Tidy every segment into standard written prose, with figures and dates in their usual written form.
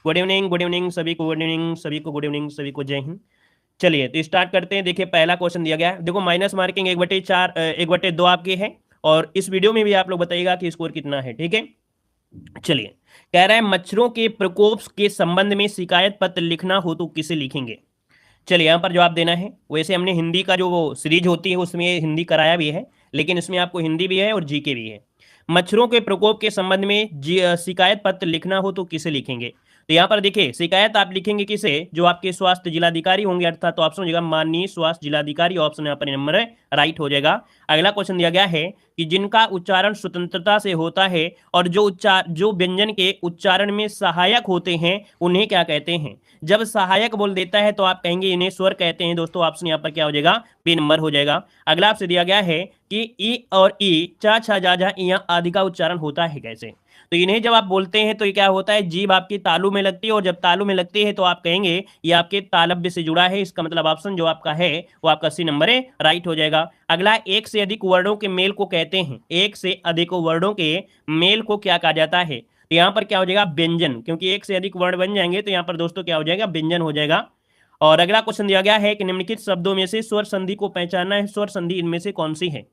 Good evening सभी को, good evening सभी को, गुड इवनिंग सभी को, जय हिंद। चलिए तो स्टार्ट करते हैं। देखिए पहला क्वेश्चन दिया गया है, देखो माइनस मार्किंग 1/4 1/2 आपके है, और इस वीडियो में भी आप लोग बताइएगा कि स्कोर कितना है, ठीक है। चलिए, कह रहा है मच्छरों के प्रकोप के संबंध में शिकायत पत्र लिखना हो तो किसे लिखेंगे। चलिए यहाँ पर जवाब देना है। वैसे हमने हिंदी का जो वो सीरीज होती है उसमें हिंदी कराया भी है, लेकिन इसमें आपको हिंदी भी है और जीके भी है। मच्छरों के प्रकोप के संबंध में शिकायत पत्र लिखना हो तो किसे लिखेंगे। तो यहाँ पर देखिए शिकायत आप लिखेंगे किसे, जो आपके स्वास्थ्य जिलाधिकारी होंगे, अर्थात तो ऑप्शन हो जाएगा माननीय स्वास्थ्य जिलाधिकारी, ऑप्शन यहाँ पर नंबर राइट हो जाएगा। अगला क्वेश्चन दिया गया है कि जिनका उच्चारण स्वतंत्रता से होता है और जो व्यंजन के उच्चारण में सहायक होते हैं उन्हें क्या कहते हैं। जब सहायक बोल देता है तो आप कहेंगे इन्हें स्वर कहते हैं। दोस्तों ऑप्शन यहाँ पर क्या हो जाएगा, बी नंबर हो जाएगा। अगला आपसे दिया गया है कि ई और ई, चा छा जा जा इया आदि का उच्चारण होता है कैसे। तो इन्हें जब आप बोलते हैं तो ये क्या होता है, जीभ आपकी तालू में लगती है, और जब तालू में लगती है तो आप कहेंगे ये आपके तालव्य से जुड़ा है। इसका मतलब ऑप्शन जो आपका है वो आपका सी नंबर है, राइट हो जाएगा। अगला, एक से अधिक वर्णों के मेल को कहते हैं। एक से अधिक वर्णों के मेल को क्या कहा जाता है। तो यहाँ पर क्या हो जाएगा, व्यंजन, क्योंकि एक से अधिक वर्ण बन जाएंगे तो यहाँ पर दोस्तों क्या हो जाएगा, व्यंजन हो जाएगा। और अगला क्वेश्चन दिया गया है कि निम्नलिखित शब्दों में से स्वर संधि को पहचानना है, स्वर संधि इनमें से कौन सी है।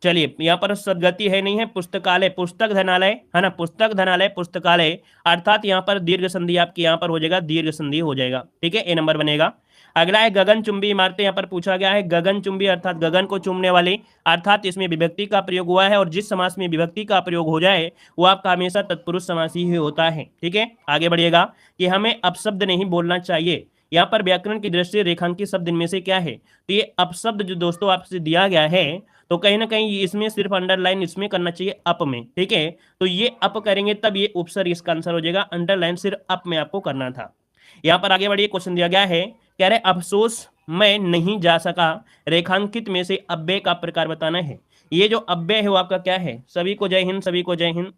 चलिए यहाँ पर सदगति है नहीं है, पुस्तकालय, पुस्तक धनालय है ना, पुस्तक धनालय पुस्तकालय, अर्थात यहाँ पर दीर्घ संधि आपकी यहाँ पर हो जाएगा, दीर्घ संधि हो जाएगा, ठीक है, ए नंबर बनेगा। अगला है गगनचुंबी इमारतें, यहाँ पर पूछा गया है गगनचुंबी अर्थात गगन को चूमने वाली, अर्थात इसमें विभक्ति का प्रयोग हुआ है, और जिस समास में विभक्ति का प्रयोग हो जाए वो आपका हमेशा तत्पुरुष समास ही होता है, ठीक है। आगे बढ़िएगा कि हमें अपशब्द नहीं बोलना चाहिए। यहाँ पर व्याकरण की दृष्टि से रेखांकित शब्द इनमें से क्या है। तो ये अपशब्द जो दोस्तों आपसे दिया गया है तो कहीं ना कहीं इसमें सिर्फ अंडरलाइन इसमें करना चाहिए अप में, ठीक है। तो ये अप करेंगे तब ये उपसर्ग इसका आंसर हो जाएगा, अंडरलाइन सिर्फ अप में आपको करना था। यहाँ पर आगे बढ़िए, क्वेश्चन दिया गया है, कह रहे अफसोस मैं नहीं जा सका, रेखांकित में से अव्यय का प्रकार बताना है। ये जो अव्यय है वो आपका क्या है, सभी को जय हिंद, सभी को जय हिंद।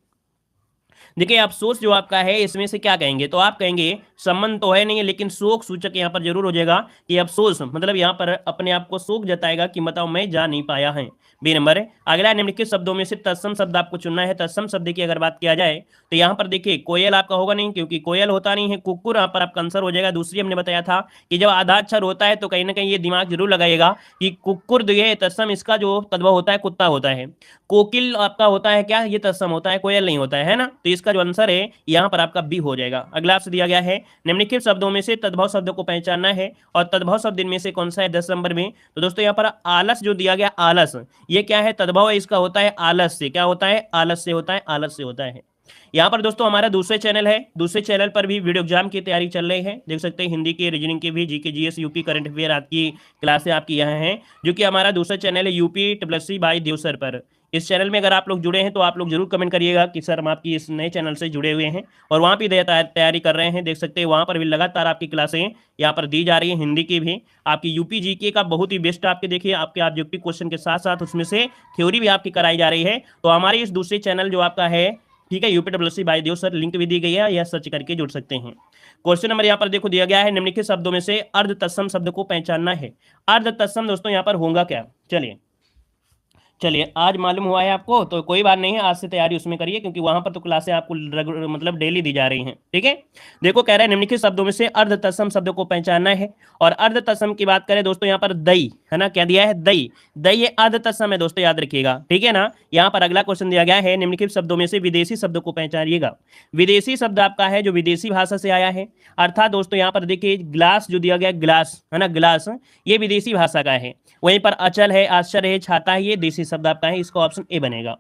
देखिए अफसोस जो आपका है इसमें से क्या कहेंगे, तो आप कहेंगे संबंध तो है नहीं है, लेकिन शोक सूचक यहाँ पर जरूर हो जाएगा कि अफसोस मतलब यहाँ पर अपने आप को शोक जताएगा कि बताओ मैं जा नहीं पाया है, बी नंबर है। अगला निम्नलिखित शब्दों में से तत्सम शब्द आपको चुनना है। तत्सम शब्द की अगर बात किया जाए तो यहाँ पर देखिए कोयल आपका होगा नहीं, क्योंकि कोयल होता नहीं है। कुक्कुर यहाँ पर आपका आंसर हो जाएगा। दूसरी हमने बताया था कि जब आधा अक्षर होता है तो कहीं ना कहीं ये दिमाग जरूर लगाइएगा कि कुक्कुर जो है तत्सम, इसका जो तद्भव होता है कुत्ता होता है। कोकिल आपका होता है क्या, ये तत्सम होता है, कोयल नहीं होता है ना। तो इसका जो आंसर है यहाँ पर आपका बी हो जाएगा। अगला आपसे दिया गया है निम्नलिखित शब्दों में से तद्भव शब्द को पहचानना है, और तद्भव शब्द इनमें से कौन सा है 10 नंबर में। तो दोस्तों यहाँ पर आलस जो दिया गया, आलस ये क्या है, तद्भव है, इसका होता है आलस से। क्या होता है, आलस से होता है, आलस से होता है। यहाँ पर दोस्तों हमारा दूसरे चैनल है, दूसरे चैनल पर भी वीडियो एग्जाम की तैयारी चल रही है, देख सकते हैं हिंदी के, रीजनिंग के भी, GK GS UP current affair आपकी क्लासें आपकी यहाँ हैं, जो कि हमारा दूसरा चैनल है यूपी SSC बाय देवसर पर। इस चैनल में अगर आप लोग जुड़े हैं तो आप लोग जरूर कमेंट करिएगा कि सर हम आपकी इस नए चैनल से जुड़े हुए हैं, और वहाँ भी तैयारी कर रहे हैं। देख सकते हैं वहाँ पर भी लगातार आपकी क्लासें यहाँ पर दी जा रही है, हिंदी की भी, आपकी यूपी जीके का बहुत ही बेस्ट आपके देखिए आपके ऑब्जेक्टिव क्वेश्चन के साथ साथ उसमें से थ्योरी भी आपकी कराई जा रही है। तो हमारे इस दूसरे चैनल जो आपका है, ठीक है, यूपी SSC बाय देव सर, लिंक भी दी गई है, या सर्च करके जुड़ सकते हैं। क्वेश्चन नंबर यहाँ पर देखो दिया गया है, निम्नलिखित शब्दों में से अर्ध तत्सम शब्द को पहचानना है। अर्ध तत्सम दोस्तों यहाँ पर होगा क्या, चलिए आज मालूम हुआ है आपको, तो कोई बात नहीं है, आज से तैयारी उसमें करिए, क्योंकि वहां पर तो क्लासें आपको मतलब डेली दी जा रही हैं, ठीक है। देखो कह रहे हैं निम्नलिखित शब्दों में से अर्ध तत्सम शब्द को पहचानना है, और अर्ध तत्सम की बात करें दोस्तों यहाँ पर दई है ना, क्या दिया है, दई, दई ये अर्ध तत्सम है दोस्तों, याद रखिएगा, ठीक है ना। यहाँ पर अगला क्वेश्चन दिया गया है, निम्नलिखित शब्दों में से विदेशी शब्द को पहचानिएगा। विदेशी शब्द आपका है जो विदेशी भाषा से आया है, अर्थात दोस्तों यहाँ पर देखिए ग्लास जो दिया गया, ग्लास है ना, ग्लास ये विदेशी भाषा का है। वहीं पर अचल है, आश्चर्य है, छाता है, ये देशी शब्द आपका है, इसका ऑप्शन ए बनेगा।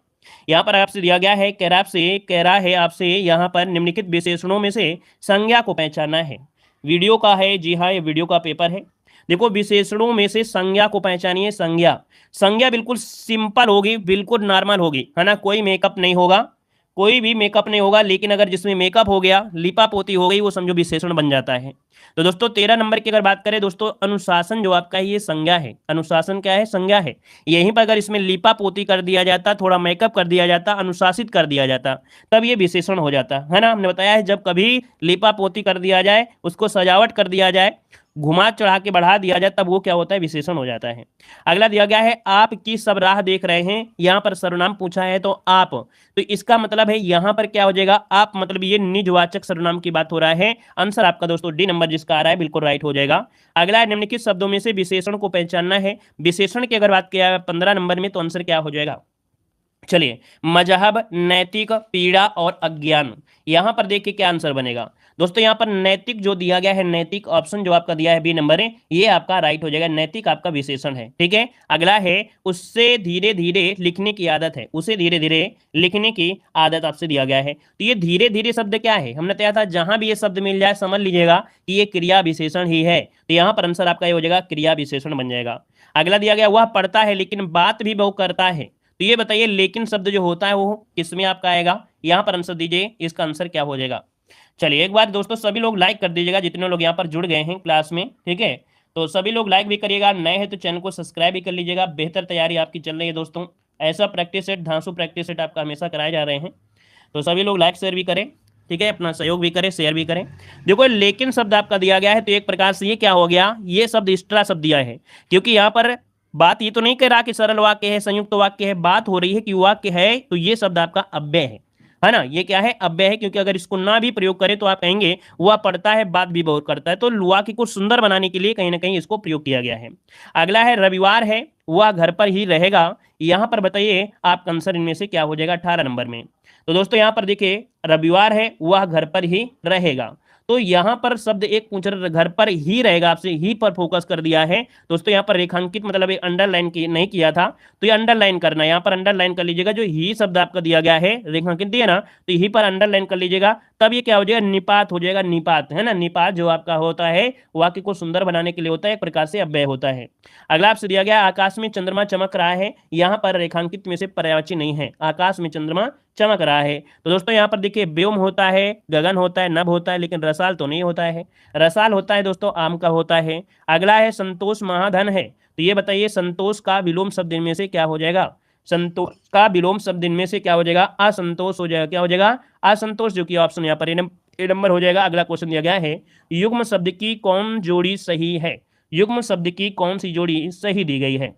यहाँ पर आपसे दिया गया है, कह रहा है आपसे यहाँ पर निम्नलिखित विशेषणों में से संज्ञा को पहचानना है। वीडियो का है, जी हाँ ये वीडियो का पेपर है। देखो विशेषणों में से संज्ञा को पहचानिए। संज्ञा, संज्ञा बिल्कुल सिंपल होगी, बिल्कुल नॉर्मल होगी, है ना, कोई मेकअप नहीं होगा, कोई भी मेकअप नहीं होगा, लेकिन अगर जिसमें मेकअप हो गया, लिपा पोती हो गई, वो समझो विशेषण बन जाता है। तो दोस्तों 13 नंबर की अगर बात करें दोस्तों, अनुशासन जो आपका है ये संज्ञा है। अनुशासन क्या है, संज्ञा है। यहीं पर अगर इसमें लिपा पोती कर दिया जाता, थोड़ा मेकअप कर दिया जाता, अनुशासित कर दिया जाता, तब ये विशेषण हो जाता है ना। हमने बताया है जब कभी लिपा पोती कर दिया जाए, उसको सजावट कर दिया जाए, घुमा चढ़ा के बढ़ा दिया जाए तब वो क्या होता है, विशेषण हो जाता है। अगला दिया गया है आप किस सब राह देख रहे हैं, यहाँ पर सर्वनाम पूछा है तो आप, तो इसका मतलब है यहाँ पर क्या हो जाएगा, आप मतलब ये निजवाचक सर्वनाम की बात हो रहा है। आंसर आपका दोस्तों डी नंबर जिसका आ रहा है बिल्कुल राइट हो जाएगा। अगला है निम्नलिखित शब्दों में से विशेषण को पहचानना है। विशेषण की अगर बात किया 15 नंबर में तो आंसर क्या हो जाएगा, चलिए मजहब, नैतिक, पीड़ा और अज्ञान। यहां पर देखिए क्या आंसर बनेगा दोस्तों, यहां पर नैतिक जो दिया गया है, नैतिक ऑप्शन जो आपका दिया है बी नंबर है, ये आपका राइट हो जाएगा। नैतिक आपका विशेषण है, ठीक है। अगला है उससे धीरे धीरे लिखने की आदत है, उसे धीरे धीरे लिखने की आदत आपसे दिया गया है। तो ये धीरे धीरे शब्द क्या है, हमने तैयार था, जहां भी ये शब्द मिल जाए समझ लीजिएगा कि ये क्रिया विशेषण ही है। तो यहां पर आंसर आपका ये हो जाएगा क्रिया विशेषण बन जाएगा। अगला दिया गया वह पढ़ता है लेकिन बात भी वो करता है। तो ये बताइए लेकिन शब्द जो होता है वो किसमें आपका आएगा, यहां पर आंसर दीजिए, इसका आंसर क्या हो जाएगा। चलिए एक बार दोस्तों सभी लोग लाइक कर दीजिएगा, जितने लोग यहाँ पर जुड़ गए हैं क्लास में, ठीक है। तो सभी लोग लाइक भी करिएगा, नए हैं तो चैनल को सब्सक्राइब भी कर लीजिएगा। बेहतर तैयारी आपकी चल रही है दोस्तों, ऐसा प्रैक्टिस सेट, धांसू प्रैक्टिस सेट आपका हमेशा कराए जा रहे हैं। तो सभी लोग लाइक शेयर भी करें, ठीक है, अपना सहयोग भी करें, शेयर भी करें। देखो लेकिन शब्द आपका दिया गया है तो एक प्रकार से ये क्या हो गया, ये शब्द एक्स्ट्रा शब्द दिया है, क्योंकि यहाँ पर बात ये तो नहीं कह रहा कि सरल वाक्य है, संयुक्त वाक्य है, बात हो रही है कि वाक्य है, तो ये शब्द आपका अव्यय है ना, ये क्या है, अव्यय है। क्योंकि अगर इसको ना भी प्रयोग करें तो आप कहेंगे वह पढ़ता है, बात भी बहुत करता है, तो वाक्य को सुंदर बनाने के लिए कहीं ना कहीं इसको प्रयोग किया गया है। अगला है रविवार है वह घर पर ही रहेगा। यहां पर बताइए आपका आंसर इनमें से क्या हो जाएगा 18 नंबर में। तो दोस्तों यहां पर देखिए रविवार है वह घर पर ही रहेगा, तो यहां पर शब्द एक पूछ रहा घर पर ही रहेगा, आपसे ही पर फोकस कर दिया है दोस्तों। यहां पर रेखांकित मतलब ये अंडरलाइन की नहीं किया था, तो ये अंडरलाइन करना है, यहां पर अंडरलाइन कर लीजिएगा। जो ही शब्द आपका दिया गया है रेखांकित दिया ना, तो ही पर अंडरलाइन कर लीजिएगा, तब ये क्या हो जाएगा, निपात हो जाएगा। निपात है ना, निपात जो आपका होता है वाक्य को सुंदर बनाने के लिए होता है, एक प्रकार से अव्यय होता है। अगला आपसे दिया गया आकाश में चंद्रमा चमक रहा है। यहां पर रेखांकित में से पर्यायवाची नहीं है, आकाश में चंद्रमा चमक रहा है। तो दोस्तों यहाँ पर देखिए व्योम होता है, गगन होता है, नभ होता है, लेकिन रसाल तो नहीं होता है। रसाल होता है दोस्तों आम का होता है। अगला है संतोष महाधन है। तो ये बताइए संतोष का विलोम शब्द इनमें से क्या हो जाएगा, संतोष का विलोम शब्द इनमें से क्या हो जाएगा, असंतोष हो जाएगा। क्या हो जाएगा, असंतोष, जो कि ऑप्शन यहाँ पर ए नंबर हो जाएगा। अगला क्वेश्चन दिया गया है युग्म शब्द की कौन जोड़ी सही है, युग्म शब्द की कौन सी जोड़ी सही दी गई है।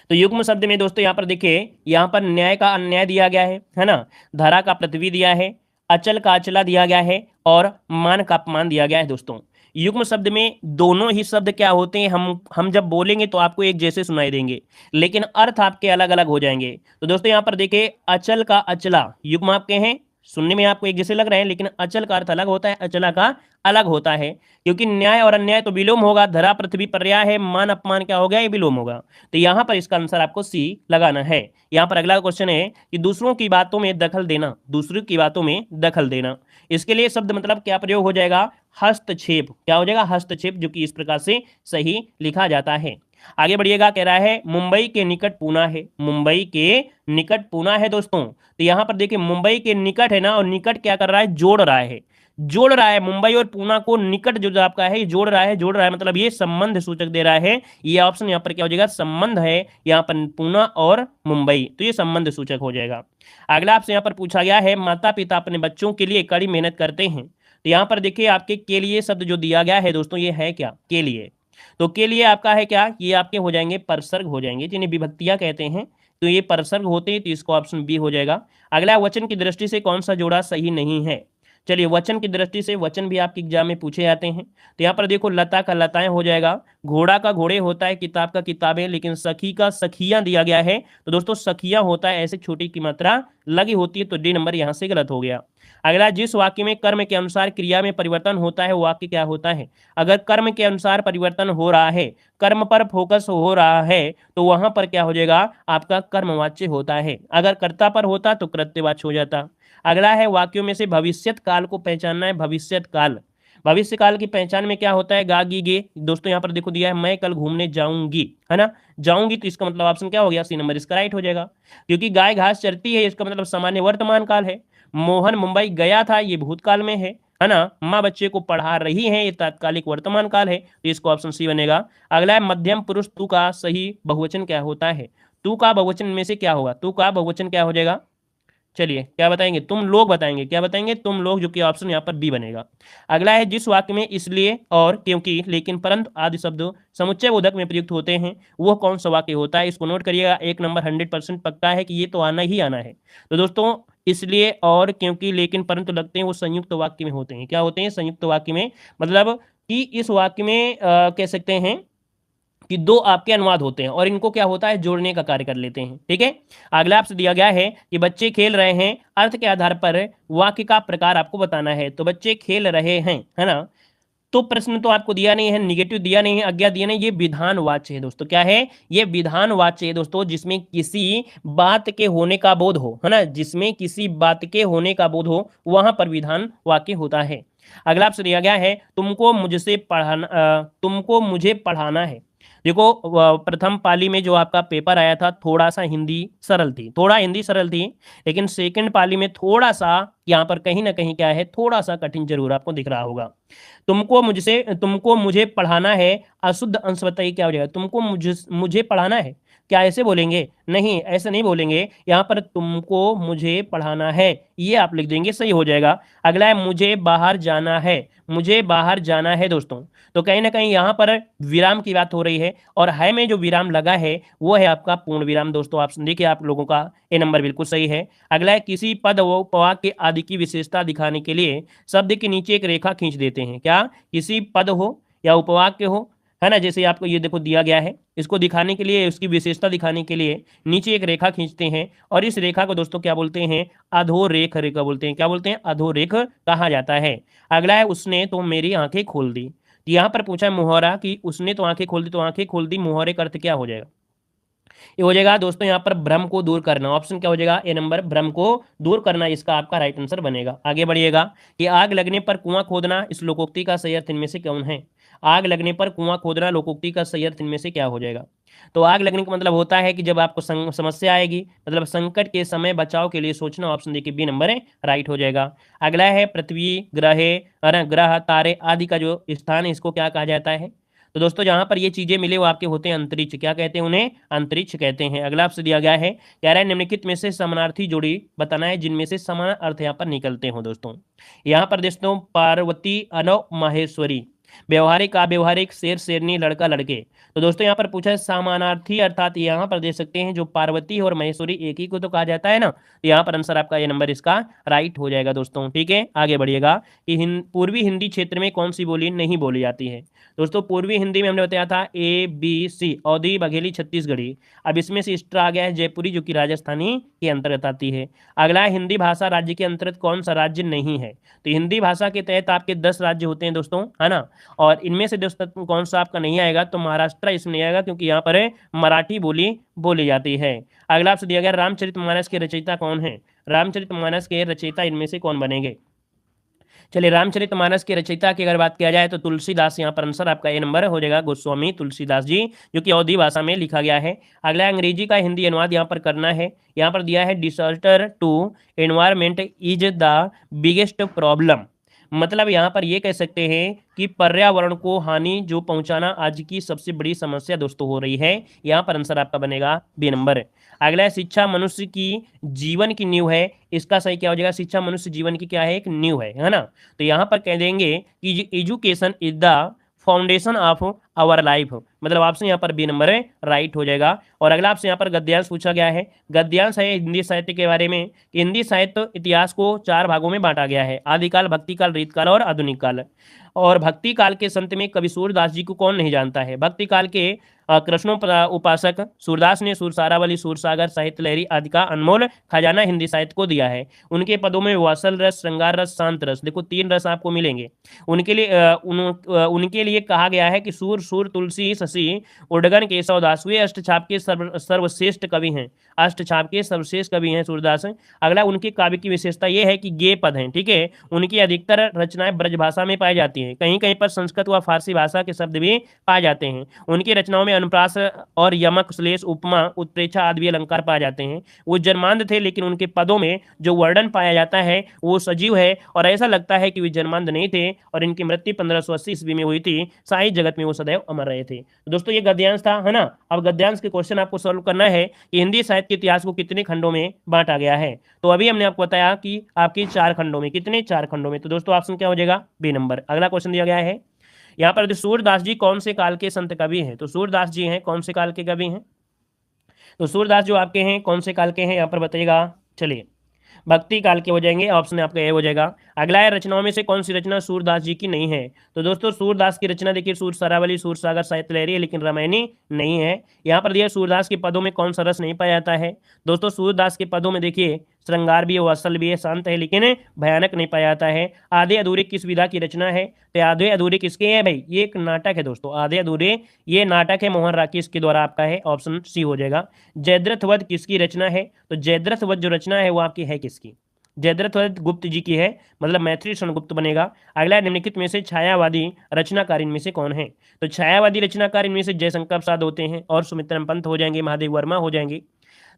तो युग्म शब्द में दोस्तों यहाँ पर देखिए, यहाँ पर न्याय का अन्याय दिया गया है ना, धरा का पृथ्वी दिया है, अचल का अचला दिया गया है, और मान का अपमान दिया गया है दोस्तों। युग्म शब्द में दोनों ही शब्द क्या होते हैं, हम जब बोलेंगे तो आपको एक जैसे सुनाई देंगे, लेकिन अर्थ आपके अलग अलग हो जाएंगे। तो दोस्तों यहाँ पर देखिए अचल का अचला युग्म आपके हैं, सुनने में आपको एक जैसे लग रहे हैं, लेकिन अचल का अर्थ अलग होता है, अचला का अलग होता है। क्योंकि न्याय और अन्याय तो विलोम होगा, धरा पृथ्वी पर्याय है, मान अपमान क्या हो गया, ये विलोम होगा। तो यहां पर इसका आंसर आपको सी लगाना है। यहां पर अगला क्वेश्चन है कि दूसरों की बातों में दखल देना, दूसरों की बातों में दखल देना, इसके लिए शब्द मतलब क्या प्रयोग हो जाएगा, हस्तक्षेप। क्या हो जाएगा, हस्तक्षेप, जो कि इस प्रकार से सही लिखा जाता है। आगे बढ़िएगा, कह रहा है मुंबई के निकट पूना है, मुंबई के निकट पूना है दोस्तों। तो यहां पर देखिए मुंबई के निकट है ना, और निकट क्या कर रहा है, जोड़ रहा है, जोड़ रहा है मुंबई और पूना को, निकट जो आपका है जोड़ रहा है, जोड़ रहा है मतलब ये संबंध सूचक दे रहा है। ये ऑप्शन यहाँ पर क्या हो जाएगा, संबंध है, यहाँ पर पूना और मुंबई, तो ये संबंध सूचक हो जाएगा। अगला आपसे यहाँ पर पूछा गया है माता पिता अपने बच्चों के लिए कड़ी मेहनत करते हैं। तो यहाँ पर देखिए आपके के लिए शब्द जो दिया गया है दोस्तों, ये है क्या, के लिए। तो के लिए आपका है क्या, ये आपके हो जाएंगे परसर्ग हो जाएंगे, जिन्हें विभक्तियां कहते हैं, तो ये परसर्ग होते हैं, तो इसको ऑप्शन बी हो जाएगा। अगला वचन की दृष्टि से कौन सा जोड़ा सही नहीं है। चलिए वचन की दृष्टि से, वचन भी आपके एग्जाम में पूछे जाते हैं। तो यहाँ पर देखो लता का लताएं हो जाएगा, घोड़ा का घोड़े होता है, किताब का किताबें, लेकिन सखी का सखियां दिया गया है, तो दोस्तों सखियां होता है, ऐसे छोटी की मात्रा लगी होती है, तो डी नंबर यहाँ से गलत हो गया। अगला जिस वाक्य में कर्म के अनुसार क्रिया में परिवर्तन होता है वो वाक्य क्या होता है। अगर कर्म के अनुसार परिवर्तन हो रहा है, कर्म पर फोकस हो रहा है, तो वहां पर क्या हो जाएगा, आपका कर्मवाच्य होता है। अगर कर्ता पर होता तो कृत्यवाच्य हो जाता। अगला है वाक्यों में से भविष्यत काल को पहचानना है, भविष्यत काल, भविष्य काल की पहचान में क्या होता है, गागी गे। दोस्तों यहाँ पर देखो दिया है मैं कल घूमने जाऊंगी, है ना, जाऊंगी, तो इसका मतलब ऑप्शन क्या हो गया, सी नंबर इसका राइट हो जाएगा। क्योंकि गाय घास चरती है, इसका मतलब सामान्य वर्तमान काल है। मोहन मुंबई गया था, ये भूतकाल में है ना। माँ बच्चे को पढ़ा रही है, ये तात्कालिक वर्तमान काल है, तो इसको ऑप्शन सी बनेगा। अगला है मध्यम पुरुष तू का सही बहुवचन क्या होता है। तू का बहुवचन में से क्या होगा, तू का बहुवचन क्या हो जाएगा, चलिए क्या बताएंगे, तुम लोग बताएंगे, क्या बताएंगे, तुम लोग, जो कि ऑप्शन यहाँ पर बी बनेगा। अगला है जिस वाक्य में इसलिए और क्योंकि लेकिन परंतु आदि शब्द समुच्चय बोधक में प्रयुक्त होते हैं वो कौन सा वाक्य होता है। इसको नोट करिएगा, एक नंबर 100% पक्का है कि ये तो आना ही आना है। तो दोस्तों इसलिए और क्योंकि लेकिन परंतु लगते हैं वो संयुक्त वाक्य में होते हैं। क्या होते हैं, संयुक्त वाक्य में, मतलब कि इस वाक्य में कह सकते हैं कि दो आपके अनुवाद होते हैं और इनको क्या होता है, जोड़ने का कार्य कर लेते हैं। ठीक है, अगला आपसे दिया गया है कि बच्चे खेल रहे हैं, अर्थ के आधार पर वाक्य का प्रकार आपको बताना है। तो बच्चे खेल रहे हैं, है ना, तो प्रश्न तो आपको दिया नहीं है, निगेटिव दिया नहीं है, अज्ञा दिया नहीं, ये विधानवाच्य है दोस्तों। क्या है, ये विधानवाच्य है दोस्तों, जिसमें किसी बात के होने का बोध हो, है ना, जिसमें किसी बात के होने का बोध हो वहां पर विधान वाक्य होता है। अगला आपसे दिया गया है तुमको मुझे पढ़ाना है। देखो प्रथम पाली में जो आपका पेपर आया था थोड़ा सा हिंदी सरल थी, थोड़ा हिंदी सरल थी, लेकिन सेकंड पाली में थोड़ा सा यहाँ पर कहीं ना कहीं क्या है, थोड़ा सा कठिन जरूर आपको दिख रहा होगा। तुमको मुझे पढ़ाना है, अशुद्ध अंश बताइए क्या हो जाएगा, तुमको मुझे पढ़ाना है, क्या ऐसे बोलेंगे, नहीं ऐसे नहीं बोलेंगे, यहाँ पर तुमको मुझे पढ़ाना है ये आप लिख देंगे, सही हो जाएगा। अगला है मुझे बाहर जाना है, मुझे बाहर जाना है दोस्तों, तो कहीं ना कहीं यहाँ पर विराम की बात हो रही है और है में जो विराम लगा है वो है आपका पूर्ण विराम। दोस्तों आप देखिए, आप लोगों का ए नंबर बिल्कुल सही है। अगला है किसी पद व उपवाक्य आदि की विशेषता दिखाने के लिए शब्द के नीचे एक रेखा खींच देते हैं। क्या, किसी पद हो या उपवाक्य हो, है ना, जैसे आपको ये देखो दिया गया है, इसको दिखाने के लिए, उसकी विशेषता दिखाने के लिए नीचे एक रेखा खींचते हैं और इस रेखा को दोस्तों क्या बोलते हैं, अधोरेख रेखा बोलते हैं। क्या बोलते हैं, अधोरेख कहा जाता है। अगला है उसने तो मेरी आंखें खोल दी। यहाँ पर पूछा है मुहावरा कि उसने तो आंखें खोल दी, तो आंखें खोल दी मुहावरे का अर्थ क्या हो जाएगा, ये हो जाएगा दोस्तों यहाँ पर भ्रम को दूर करना। ऑप्शन क्या हो जाएगा, ए नंबर, भ्रम को दूर करना, इसका आपका राइट आंसर बनेगा। आगे बढ़िएगा कि आग लगने पर कुआं खोदना, इस लोकोक्ति का सही अर्थ इनमें से कौन है। आग लगने पर कुआं खोदना लोकोक्ति का सही अर्थ इनमें से क्या हो जाएगा। तो आग लगने का मतलब होता है कि जब आपको समस्या आएगी, मतलब संकट के समय बचाव के लिए सोचना। ऑप्शन देखिए बी नंबर है, राइट हो जाएगा। अगला है पृथ्वी, ग्रह तारे आदि का जो स्थान है इसको क्या कहा जाता है। तो दोस्तों जहां पर ये चीजें मिले वो आपके होते हैं अंतरिक्ष। क्या कहते हैं उन्हें, अंतरिक्ष कहते हैं। अगला आपसे दिया गया है, कह रहा है निम्नलिखित में से समानार्थी जोड़ी बताना है जिनमें से समान अर्थ यहाँ पर निकलते हो। दोस्तों यहाँ पर दोस्तों पार्वती अनव माहेश्वरी, व्यवहारिक अव्यवहारिक, शेर शेरनी, लड़का लड़के। तो दोस्तों यहाँ पर पूछा है समानार्थी, अर्थात यहाँ पर देख सकते हैं जो पार्वती और महेश्वरी एक ही को तो कहा जाता है ना, तो यहाँ पर आंसर आपका ये नंबर इसका राइट हो जाएगा दोस्तों। ठीक है, आगे बढ़िएगा कि पूर्वी हिंदी क्षेत्र में कौन सी बोली नहीं बोली जाती है। दोस्तों पूर्वी हिंदी में हमने बताया था ए बी सी, अवधी, बघेली, छत्तीसगढ़ी। अब इसमें से एक्स्ट्रा आ गया है जयपुरी, जो कि राजस्थानी के अंतर्गत आती है। अगला हिंदी भाषा राज्य के अंतर्गत कौन सा राज्य नहीं है। तो हिंदी भाषा के तहत आपके 10 राज्य होते हैं दोस्तों, है ना, और इनमें से दोस्तों कौन सा आपका नहीं आएगा, तो महाराष्ट्र इसमें नहीं आएगा क्योंकि यहाँ पर मराठी बोली बोली जाती है। अगला आपसे दिया गया रामचरितमानस के रचयिता कौन है। रामचरितमानस के रचयिता इनमें से कौन बनेंगे। चलिए रामचरितमानस के रचयिता की अगर बात किया जाए तो तुलसीदास, यहाँ पर आंसर आपका ए नंबर हो जाएगा, गोस्वामी तुलसीदास जी, जो कि अवधी भाषा में लिखा गया है। अगला अंग्रेजी का हिंदी अनुवाद यहाँ पर करना है। यहाँ पर दिया है disaster to environment is the biggest problem, मतलब यहाँ पर ये कह सकते हैं कि पर्यावरण को हानि जो पहुंचाना आज की सबसे बड़ी समस्या दोस्तों हो रही है। यहाँ पर आंसर आपका बनेगा बी नंबर। अगला है शिक्षा मनुष्य की जीवन की नींव है, इसका सही क्या हो जाएगा, शिक्षा मनुष्य जीवन की क्या है, एक नींव है ना। तो यहाँ पर कह देंगे कि education is the foundation of our life, मतलब आपसे यहाँ पर बी नंबर है, राइट हो जाएगा। और अगला आपसे यहाँ पर गद्यांश पूछा गया है। गद्यांश है हिंदी साहित्य के बारे में, हिंदी साहित्य इतिहास को 4 भागों में बांटा गया है, आदिकाल, भक्तिकाल, रीतकाल और आधुनिक काल। और भक्ति काल के संत में कवि सूरदास जी को कौन नहीं जानता है। भक्ति काल के कृष्णों उपासक सूरदास ने सूरसारावली, सूरसागर, साहित्य लहरी आदि का अनमोल खजाना हिंदी साहित्य को दिया है। उनके पदों में वात्सल रस, श्रृंगार रस, शांत रस, देखो 3 रस आपको मिलेंगे। उनके लिए कहा गया है कि सूर, सूर, तुलसी, शशि, उडगन, केशव दास, वे अष्टछाप के सर्वश्रेष्ठ कवि हैं, अष्टछाप के सर्वश्रेष्ठ कवि हैं सूरदास। अगला उनके काव्य की विशेषता यह है कि गेय पद हैं। ठीक है, उनकी अधिकतर रचनाएं ब्रज भाषा में पाई जाती हैं, कहीं कहीं पर संस्कृत व फारसी भाषा के शब्द भी पाए जाते हैं। उनकी रचनाओं में अनुप्रास और यमक श्लेष उपमा उत्प्रेक्षा आदि अलंकार पाए जाते हैं। वो जन्मांध थे, लेकिन उनके पदों में जो वर्णन पाया जाता है वो सजीव है, और ऐसा लगता है कि वे जन्मांध नहीं थे और इनकी मृत्यु 1580 ईस्वी में हुई थी। साहित्य जगत में वो सदैव अमर रहे थे। तो दोस्तों ये गद्यांश था, है ना। अब गद्यांश के क्वेश्चन आपको सॉल्व करना है कि हिंदी साहित्य के इतिहास को कितने खंडों में बांटा गया है। तो अभी हमने आपको बताया कि आपकी 4 खंडों में, कितने 4 खंडों में। तो दोस्तों ऑप्शन क्या हो जाएगा, बी नंबर। अगला क्वेश्चन दिया गया है यहाँ पर, सूरदास जी कौन से काल के संत कवि हैं। तो सूरदास जी हैं कौन से काल के कवि हैं, तो सूरदास जो आपके हैं कौन से काल के हैं यहाँ पर बताइएगा। चलिए भक्ति काल के हो जाएंगे, ऑप्शन आपका ए हो जाएगा। अगला है रचनाओं में से कौन सी रचना सूरदास जी की नहीं है। तो दोस्तों सूरदास की रचना देखिए सूर सरावली, सूर सागर, साहित्य लहरी है, लेकिन रामायणी नहीं है। यहाँ पर दिया सूरदास के पदों में कौन सा रस नहीं पाया जाता है। दोस्तों सूरदास के पदों में देखिए श्रृंगार भी है, वात्सल भी है, शांत है, लेकिन भयानक नहीं पाया जाता है। आधे अधूरे किस विधा की रचना है, तो आधे अधूरे किसके हैं भाई, ये एक नाटक है दोस्तों। आधे अधूरे ये नाटक है, मोहन राकेश के द्वारा आपका है, ऑप्शन सी हो जाएगा। जयद्रथ वध किसकी रचना है, तो जयद्रथ वध जो रचना है वो आपकी है किसकी, जयद्रथ वध गुप्त जी की है, मतलब मैथिली गुप्त बनेगा। अगला निम्नलिखित में से छायावादी रचनाकार इनमें से कौन है। तो छायावादी रचनाकार इनमें से जयशंकर प्रसाद होते हैं, और सुमित्रम पंत हो जाएंगे, महादेव वर्मा हो जाएंगे।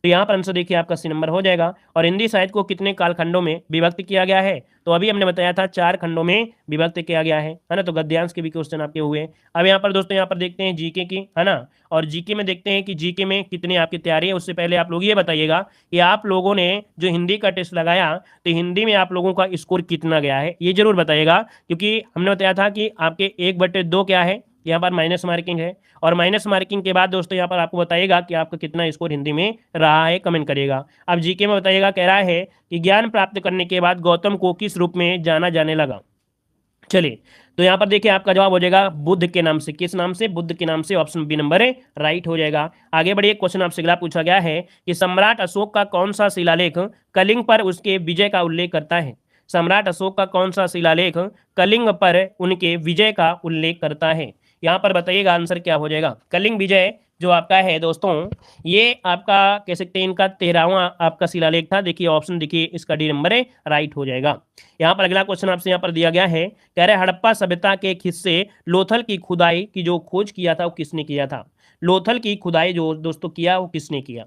तो यहाँ पर आंसर देखिए आपका सी नंबर हो जाएगा। और हिंदी साहित्य को कितने कालखंडों में विभक्त किया गया है, तो अभी हमने बताया था 4 खंडों में विभक्त किया गया है ना। तो गद्यांश के भी क्वेश्चन आपके हुए। अब यहाँ पर दोस्तों यहाँ पर देखते हैं जीके की, है ना। और जीके में देखते हैं कि जीके में कितनी आपकी तैयारी है। उससे पहले आप लोग ये बताइएगा कि आप लोगों ने जो हिंदी का टेस्ट लगाया, तो हिंदी में आप लोगों का स्कोर कितना गया है, ये जरूर बताइएगा। क्योंकि हमने बताया था कि आपके 1/2 क्या है, यहाँ पर माइनस मार्किंग है। और माइनस मार्किंग के बाद दोस्तों यहाँ पर आपको बताइएगा कि आपका कितना स्कोर हिंदी में रहा है, कमेंट करिएगा। अब जीके में बताइएगा, कह रहा है कि ज्ञान प्राप्त करने के बाद गौतम को किस रूप में जाना जाने लगा। चलिए तो यहाँ पर देखिए आपका जवाब हो जाएगा बुद्ध के नाम से। किस नाम से, बुद्ध के नाम से, ऑप्शन बी नंबर राइट हो जाएगा। आगे बढ़िए, क्वेश्चन आपसे अगला पूछा गया है कि सम्राट अशोक का कौन सा शिलालेख कलिंग पर उसके विजय का उल्लेख करता है। सम्राट अशोक का कौन सा शिलालेख कलिंग पर उनके विजय का उल्लेख करता है। यहाँ पर बताइएगा आंसर क्या हो जाएगा। कलिंग विजय जो आपका है दोस्तों, ये आपका कह सकते हैं इनका 13वां आपका शिलालेख था। देखिए ऑप्शन देखिए इसका डी नंबर राइट हो जाएगा। यहाँ पर अगला क्वेश्चन आपसे यहाँ पर दिया गया है, कह रहे हड़प्पा सभ्यता के एक हिस्से लोथल की खुदाई की जो खोज किया था वो किसने किया था। लोथल की खुदाई जो दोस्तों किया वो किसने किया।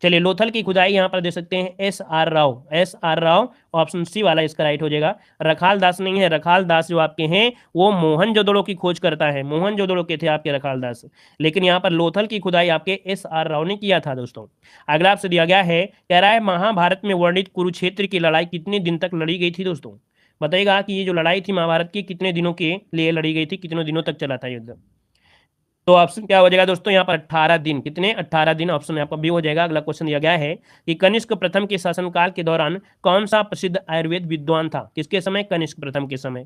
चलिए लोथल की खुदाई यहाँ पर दे सकते हैं S R. Rao, S R. Rao, option C वाला इसका राइट हो जाएगा। रखाल दास नहीं है, रखाल दास जो आपके हैं वो मोहनजोदड़ो की खोज करता है, मोहनजोदड़ो के थे आपके रखाल दास, लेकिन यहाँ पर लोथल की खुदाई आपके एस.आर. राव ने किया था दोस्तों। अगला आपसे दिया गया है, कह रहा है महाभारत में वर्णित कुरुक्षेत्र की लड़ाई कितने दिन तक लड़ी गई थी दोस्तों। बताइएगा कि ये जो लड़ाई थी महाभारत की कितने दिनों के लिए लड़ी गई थी, कितने दिनों तक चला था युद्ध। तो ऑप्शन क्या हो जाएगा दोस्तों यहाँ पर 18 दिन, कितने 18 दिन, ऑप्शन यहाँ पर बी हो जाएगा। अगला क्वेश्चन दिया गया है कि कनिष्क प्रथम के शासनकाल के दौरान कौन सा प्रसिद्ध आयुर्वेद विद्वान था। किसके समय, कनिष्क प्रथम के समय।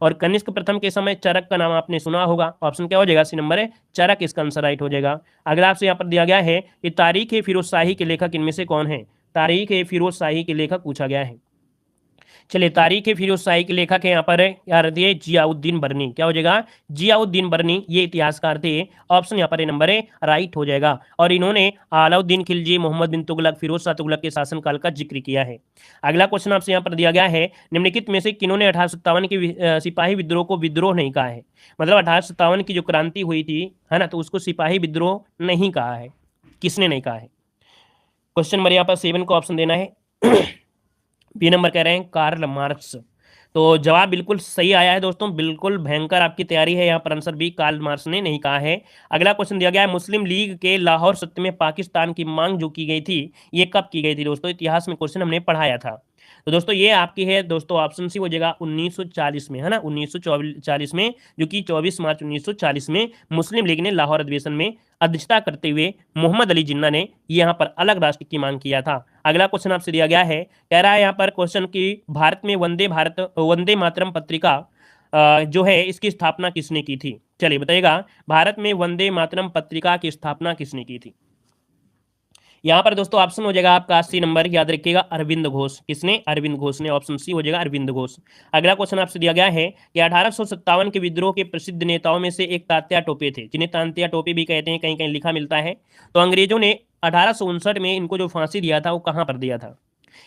और कनिष्क प्रथम के समय चरक का नाम आपने सुना होगा, ऑप्शन क्या हो जाएगा, सी नंबर है चरक, इसका आंसर राइट हो जाएगा। अगला आपसे यहाँ पर दिया गया है कि तारीख ए फिरोज शाही के लेखक इनमें से कौन है। तारीख ए फिरोज शाही के लेखक पूछा गया है। चलिए तारीख फिरोज शाही के लेखक है यहाँ पर यार दिए जियाउद्दीन बर्नी, क्या हो जाएगा, जियाउद्दीन बर्नी, ये इतिहासकार थे, ऑप्शन यहाँ पर नंबर राइट हो जाएगा। और इन्होंने अलाउद्दीन खिलजी, मोहम्मद बिन तुगलक, फिरोज शाह तुगलक के शासनकाल का जिक्र किया है। अगला क्वेश्चन आपसे यहाँ पर दिया गया है, निम्नलिखित में से किन्होंने 1857 के सिपाही विद्रोह को विद्रोह नहीं कहा है। मतलब 1857 की जो क्रांति हुई थी, है ना, तो उसको सिपाही विद्रोह नहीं कहा है, किसने नहीं कहा है। क्वेश्चन नंबर यहाँ पर 7 को ऑप्शन देना है। बी नंबर कह रहे हैं कार्ल मार्क्स। तो जवाब बिल्कुल सही आया है दोस्तों, बिल्कुल भयंकर आपकी तैयारी है। यहाँ पर आंसर बी, कार्ल मार्क्स ने नहीं कहा है। अगला क्वेश्चन दिया गया है, मुस्लिम लीग के लाहौर सत्य में पाकिस्तान की मांग जो की गई थी, ये कब की गई थी दोस्तों। इतिहास में क्वेश्चन हमने पढ़ाया था। तो दोस्तों ये आपकी है दोस्तों, ऑप्शन सी हो जाएगा 1940 में, है ना, 1940 में, जो कि 24 मार्च 1940 में मुस्लिम लीग ने लाहौर अधिवेशन में अध्यक्षता करते हुए मोहम्मद अली जिन्ना ने यहाँ पर अलग राष्ट्र की मांग किया था। अगला क्वेश्चन आपसे दिया गया है, कह रहा है यहाँ पर क्वेश्चन की भारत में वंदे मातरम पत्रिका जो है इसकी स्थापना किसने की थी। चलिए बताइएगा, भारत में वंदे मातरम पत्रिका की स्थापना किसने की थी। यहाँ पर दोस्तों ऑप्शन हो जाएगा आपका 80 नंबर, याद रखिएगा अरविंद घोष। किसने, अरविंद घोष ने, ऑप्शन सी हो जाएगा अरविंद घोष। अगला क्वेश्चन आपसे दिया गया है कि 1857 के विद्रोह के प्रसिद्ध नेताओं में से एक तात्या टोपे थे, जिन्हें तांत्या टोपे भी कहते हैं, कहीं कहीं लिखा मिलता है। तो अंग्रेजों ने 1859 में इनको जो फांसी दिया था वो कहाँ पर दिया था।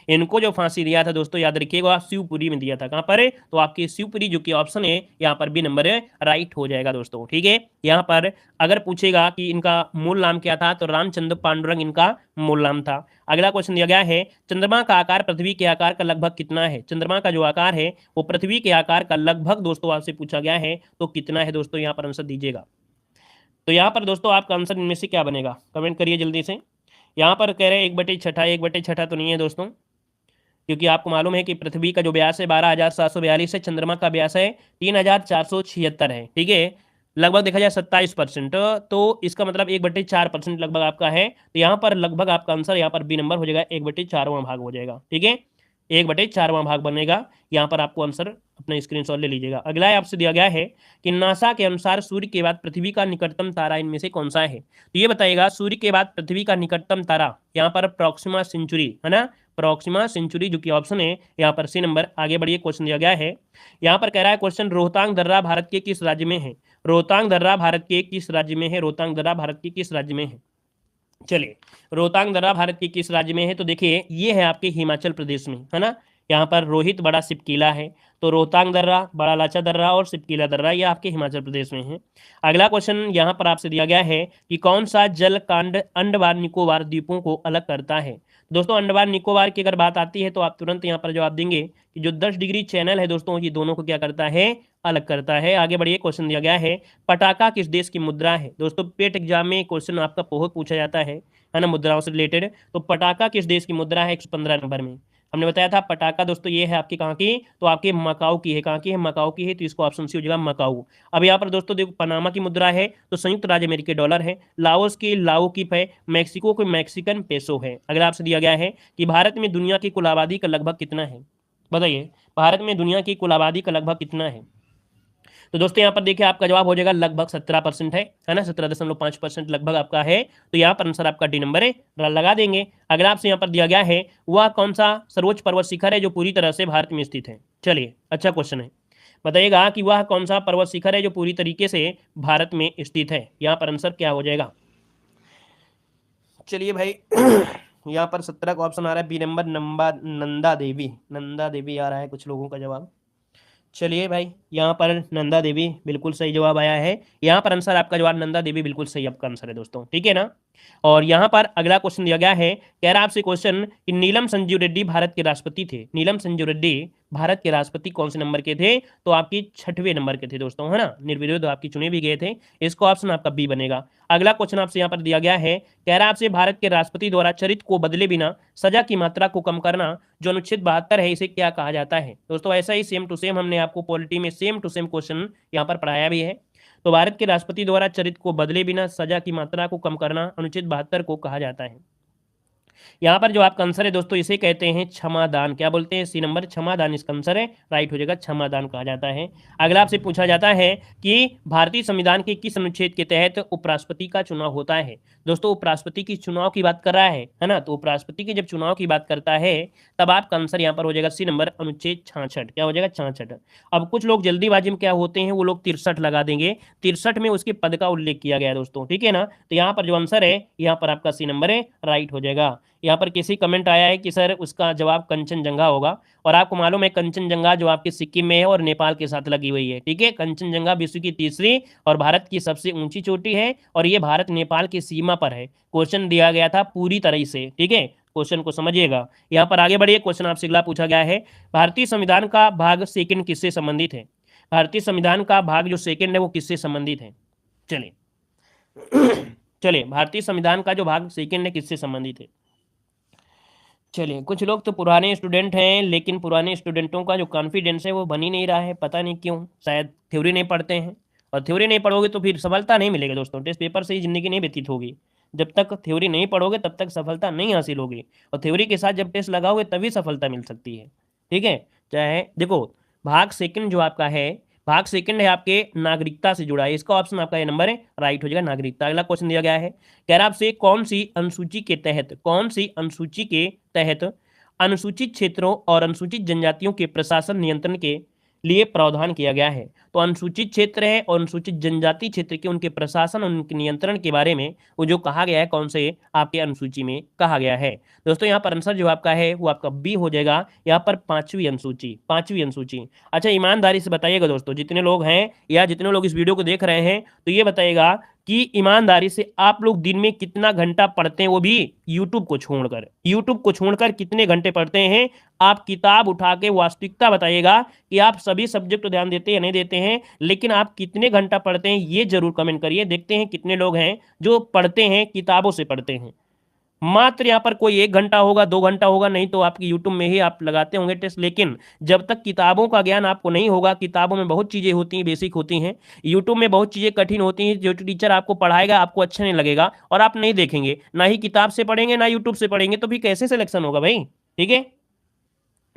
इनको जो फांसी दिया था दोस्तों याद रखिएगा शिवपुरी में दिया था। कहां पर? तो आपकी शिवपुरी जो कि ऑप्शन है यहाँ पर बी नंबर राइट हो जाएगा दोस्तों। ठीक है, यहाँ पर अगर पूछेगा कि इनका मूल नाम क्या था तो रामचंद्र पांडुरंग इनका मूल नाम था। अगला क्वेश्चन दिया गया है चंद्रमा का आकार पृथ्वी के आकार का लगभग कितना है? चंद्रमा का जो आकार है वो पृथ्वी के आकार का लगभग दोस्तों आपसे पूछा गया है, तो कितना है दोस्तों? यहाँ पर आंसर दीजिएगा। तो यहाँ पर दोस्तों आपका आंसर इनमें से क्या बनेगा? कमेंट करिए जल्दी से। यहाँ पर कह रहे हैं 1/6, 1/6 तो नहीं है दोस्तों, क्योंकि आपको मालूम है कि पृथ्वी का जो व्यास है 12,742 है, चंद्रमा का व्यास है 3,476 है। ठीक है, लगभग देखा जाए 27%, तो इसका मतलब 1/4% लगभग आपका है। तो यहाँ पर लगभग आपका आंसर यहाँ पर बी नंबर हो जाएगा, 1/4वां भाग हो जाएगा। ठीक है, 1/4वां भाग बनेगा। यहाँ पर आपको आंसर अपना स्क्रीनशॉट ले लीजिएगा। अगला है आपसे दिया गया है कि नासा के अनुसार सूर्य के बाद पृथ्वी का निकटतम तारा इनमें से कौन सा है? तो ये बताइएगा सूर्य के बाद पृथ्वी का निकटतम तारा, यहाँ पर प्रॉक्सिमा सेंचुरी है ना, प्रॉक्सिमा सेंचुरी जो कि ऑप्शन है यहाँ पर सी नंबर। आगे बढ़िए, क्वेश्चन दिया गया है, यहाँ पर कह रहा है क्वेश्चन रोहतांग दर्रा भारत के किस राज्य में है? रोहतांग दर्रा भारत के किस राज्य में है? रोहतांग दर्रा भारत के किस राज्य में है? चलिए, रोहतांग दर्रा भारत के किस राज्य में है? तो देखिए ये है आपके हिमाचल प्रदेश में, है ना। यहाँ पर रोहित बड़ा सिपकीला है, तो रोहतांग दर्रा, बड़ा लाचा दर्रा और सिपकीला दर्रा ये आपके हिमाचल प्रदेश में है। अगला क्वेश्चन यहाँ पर आपसे दिया गया है कि कौन सा जल कांड अंडमान निकोबार द्वीपों को अलग करता है? दोस्तों अंडमान निकोबार की अगर बात आती है तो आप तुरंत यहाँ पर जवाब देंगे कि जो 10 डिग्री चैनल है दोस्तों ये दोनों को क्या करता है? अलग करता है। आगे बढ़िए, क्वेश्चन दिया गया है पटाखा किस देश की मुद्रा है? दोस्तों पेट एग्जाम में क्वेश्चन आपका बहुत पूछा जाता है ना, मुद्राओं से रिलेटेड। तो पटाखा किस देश की मुद्रा है? 115 नंबर में हमने बताया था पटाखा दोस्तों ये है आपकी कहाँ की? तो आपके मकाऊ की है। कहाँ की है? मकाऊ की है, तो इसको ऑप्शन सी हो जाएगा मकाऊ। अब यहाँ पर दोस्तों देखो पनामा की मुद्रा है तो संयुक्त राज्य अमेरिकी डॉलर है, लाओस की लाओ की है, मैक्सिको की मैक्सिकन पेसो है। अगला आपसे दिया गया है कि भारत में दुनिया की कुल आबादी का लगभग कितना है? बताइए, भारत में दुनिया की कुल आबादी का लगभग कितना है? तो दोस्तों यहाँ पर देखिए आपका जवाब हो जाएगा लगभग 17% है ना, 17.5% लगभग आपका है। तो यहाँ पर आंसर आपका डी नंबर है, लगा देंगे। अगला आपसे यहाँ पर दिया गया है वह कौन सा सर्वोच्च पर्वत शिखर है जो पूरी तरह से भारत में स्थित है? चलिए, अच्छा क्वेश्चन है, बताइएगा कि वह कौन सा पर्वत शिखर है जो पूरी तरीके से भारत में स्थित है? यहाँ पर आंसर क्या हो जाएगा? चलिए भाई यहाँ पर 17 का ऑप्शन आ रहा है बी नंबर, नंदा देवी, नंदा देवी आ रहा है कुछ लोगों का जवाब। चलिए भाई, यहाँ पर नंदा देवी बिल्कुल सही जवाब आया है। यहाँ पर आंसर आपका जवाब नंदा देवी बिल्कुल सही आपका आंसर है दोस्तों। ठीक है ना। और यहाँ पर अगला क्वेश्चन दिया गया है, कह रहा आपसे क्वेश्चन कि नीलम संजीव रेड्डी भारत के राष्ट्रपति थे। नीलम संजीव रेड्डी भारत के राष्ट्रपति कौन से नंबर के थे? तो आपकी 6वें नंबर के थे दोस्तों, है ना, निर्विरोध आपकी चुने भी गए थे। इसको ऑप्शन आपका बी बनेगा। अगला क्वेश्चन आपसे यहाँ पर दिया गया है, कह रहा आपसे भारत के राष्ट्रपति द्वारा चरित्र को बदले बिना सजा की मात्रा को कम करना जो अनुच्छेद 72 है इसे क्या कहा जाता है? दोस्तों ऐसा ही सेम टू सेम हमने आपको पॉलिटी में सेम टू सेम क्वेश्चन यहाँ पर पढ़ाया भी है। तो भारत के राष्ट्रपति द्वारा चरित्र को बदले बिना सजा की मात्रा को कम करना अनुच्छेद 72 को कहा जाता है। यहाँ पर जो आपका आंसर है दोस्तों इसे कहते हैं क्षमादान। क्या बोलते हैं? सी नंबर, क्षमादान इसका आंसर है, राइट हो जाएगा, क्षमादान कहा जाता है। अगला आपसे पूछा जाता है कि भारतीय संविधान के किस अनुच्छेद के तहत उपराष्ट्रपति का चुनाव होता है? दोस्तों उपराष्ट्रपति की चुनाव की बात कर रहा है ना, तो उपराष्ट्रपति की जब चुनाव की बात करता है तब आपका आंसर यहाँ पर हो जाएगा सी नंबर, अनुच्छेद 66। क्या हो जाएगा? 66। अब कुछ लोग जल्दीबाजी में क्या होते हैं, वो लोग 63 लगा देंगे, 63 में उसके पद का उल्लेख किया गया दोस्तों। ठीक है ना, तो यहाँ पर जो आंसर है यहाँ पर आपका सी नंबर है, राइट हो जाएगा। यहाँ पर किसी कमेंट आया है कि सर उसका जवाब कंचनजंगा होगा, और आपको मालूम है कंचनजंगा जो आपके सिक्किम में है और नेपाल के साथ लगी हुई है। ठीक है, कंचनजंगा विश्व की तीसरी और भारत की सबसे ऊंची चोटी है, और ये भारत नेपाल की सीमा पर है। क्वेश्चन दिया गया था पूरी तरह से, ठीक है, क्वेश्चन को समझिएगा। यहाँ पर आगे बढ़िए, क्वेश्चन आपसे अगला पूछा गया है, भारतीय संविधान का भाग सेकंड किससे संबंधित है? भारतीय संविधान का भाग जो सेकंड है वो किससे संबंधित है? चलिए भारतीय संविधान का जो भाग सेकंड है किससे संबंधित है? चलिए, कुछ लोग तो पुराने स्टूडेंट हैं, लेकिन पुराने स्टूडेंटों का जो कॉन्फिडेंस है वो बन ही नहीं रहा है, पता नहीं क्यों, शायद थ्योरी नहीं पढ़ते हैं, और थ्योरी नहीं पढ़ोगे तो फिर सफलता नहीं मिलेगी दोस्तों। टेस्ट पेपर से ही जिंदगी नहीं व्यतीत होगी, जब तक थ्योरी नहीं पढ़ोगे तब तक सफलता नहीं हासिल होगी, और थ्योरी के साथ जब टेस्ट लगाओगे तभी सफलता मिल सकती है। ठीक है, चाहे देखो भाग सेकंड जो आपका है, भाग सेकंड है आपके नागरिकता से जुड़ा है, इसका ऑप्शन आपका ये नंबर है, राइट हो जाएगा नागरिकता। अगला क्वेश्चन दिया गया है, कह रहा आपसे कौन सी अनुसूची के तहत, कौन सी अनुसूची के तहत अनुसूचित क्षेत्रों और अनुसूचित जनजातियों के प्रशासन नियंत्रण के लिए प्रावधान किया गया है। तो अनुसूचित क्षेत्र है और अनुसूचित जनजाति क्षेत्र के उनके प्रशासन और उनके नियंत्रण के बारे में वो जो कहा गया है कौन से आपके अनुसूची में कहा गया है। दोस्तों यहाँ पर आंसर जो आपका है वो आपका बी हो जाएगा, यहाँ पर पांचवी अनुसूची। अच्छा ईमानदारी से बताइएगा दोस्तों, जितने लोग हैं या जितने लोग इस वीडियो को देख रहे हैं, तो ये बताइएगा कि ईमानदारी से आप लोग दिन में कितना घंटा पढ़ते हैं, वो भी यूट्यूब को छोड़कर कितने घंटे पढ़ते हैं। आप किताब उठा के वास्तविकता बताइएगा कि आप सभी सब्जेक्ट को ध्यान देते हैं या नहीं देते हैं, लेकिन आप कितने घंटा पढ़ते हैं ये जरूर कमेंट करिए। देखते हैं कितने लोग हैं जो पढ़ते हैं, किताबों से पढ़ते हैं। मात्र यहाँ पर कोई 1 घंटा होगा, 2 घंटा होगा, नहीं तो आपकी यूट्यूब में ही आप लगाते होंगे टेस्ट। लेकिन जब तक किताबों का ज्ञान आपको नहीं होगा, किताबों में बहुत चीज़ें होती हैं, बेसिक होती हैं, यूट्यूब में बहुत चीज़ें कठिन होती हैं, जो टीचर आपको पढ़ाएगा आपको अच्छा नहीं लगेगा और आप नहीं देखेंगे, ना ही किताब से पढ़ेंगे ना यूट्यूब से पढ़ेंगे, तो फिर कैसे सिलेक्शन होगा भाई। ठीक है,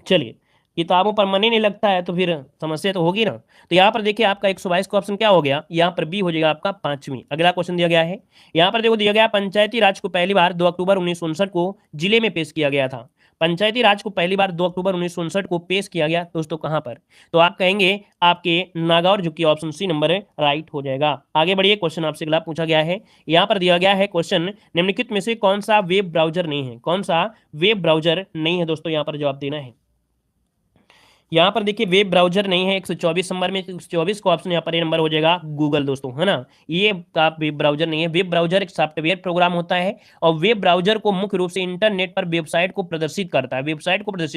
चलिए, किताबों पर मन ही नहीं लगता है तो फिर समस्या तो होगी ना। तो यहाँ पर देखिए आपका 122 का ऑप्शन क्या हो गया, यहाँ पर बी हो जाएगा आपका पांचवी। अगला क्वेश्चन दिया गया है, यहाँ पर देखो दिया गया पंचायती राज को पहली बार 2 अक्टूबर 1959 को जिले में पेश किया गया था। पंचायती राज को पहली बार 2 अक्टूबर 1959 को पेश किया गया दोस्तों कहाँ पर, तो आप कहेंगे आपके नागौर, जो कि ऑप्शन सी नंबर राइट हो जाएगा। आगे बढ़िए, क्वेश्चन आपसे अगला पूछा गया है, यहाँ पर दिया गया है क्वेश्चन, निम्नलिखित में से कौन सा वेब ब्राउजर नहीं है, कौन सा वेब ब्राउजर नहीं है दोस्तों, यहाँ पर जवाब देना है। यहाँ पर देखिए वेब ब्राउजर नहीं है 124 नंबर में, 124 का ऑप्शन यहाँ पर ये नंबर हो जाएगा गूगल दोस्तों, है ना। ये आप वेब ब्राउजर नहीं है। वेब ब्राउजर एक सॉफ्टवेयर प्रोग्राम होता है और वेब ब्राउजर को मुख्य रूप से इंटरनेट पर वेबसाइट को प्रदर्शित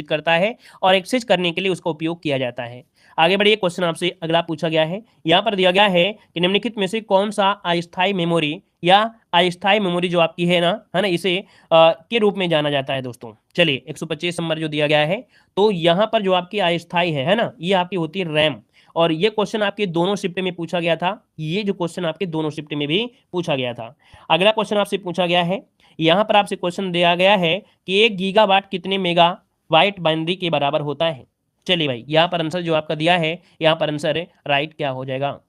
करता है और एक्सेस करने के लिए उसका उपयोग किया जाता है। आगे बढ़िए, क्वेश्चन आपसे अगला पूछा गया है, यहाँ पर दिया गया है कि निम्नलिखित में से कौन सा अस्थायी मेमोरी या अस्थायी मेमोरी जो आपकी है ना इसे के रूप में जाना जाता है दोस्तों। चलिए 125 नंबर जो दिया गया है, तो यहाँ पर जो आपकी अस्थायी है ना, ये आपकी होती है रैम। और ये क्वेश्चन आपके दोनों शिफ्ट में पूछा गया था, ये जो क्वेश्चन आपके दोनों शिफ्ट में भी पूछा गया था। अगला क्वेश्चन आपसे पूछा गया है, यहाँ पर आपसे क्वेश्चन दिया गया है कि 1 गीगावाट कितने मेगाबाइट बाइनरी के बराबर होता है। चलिए भाई, यहाँ पर आंसर जो आपका दिया है, यहाँ पर आंसर राइट क्या हो जाएगा।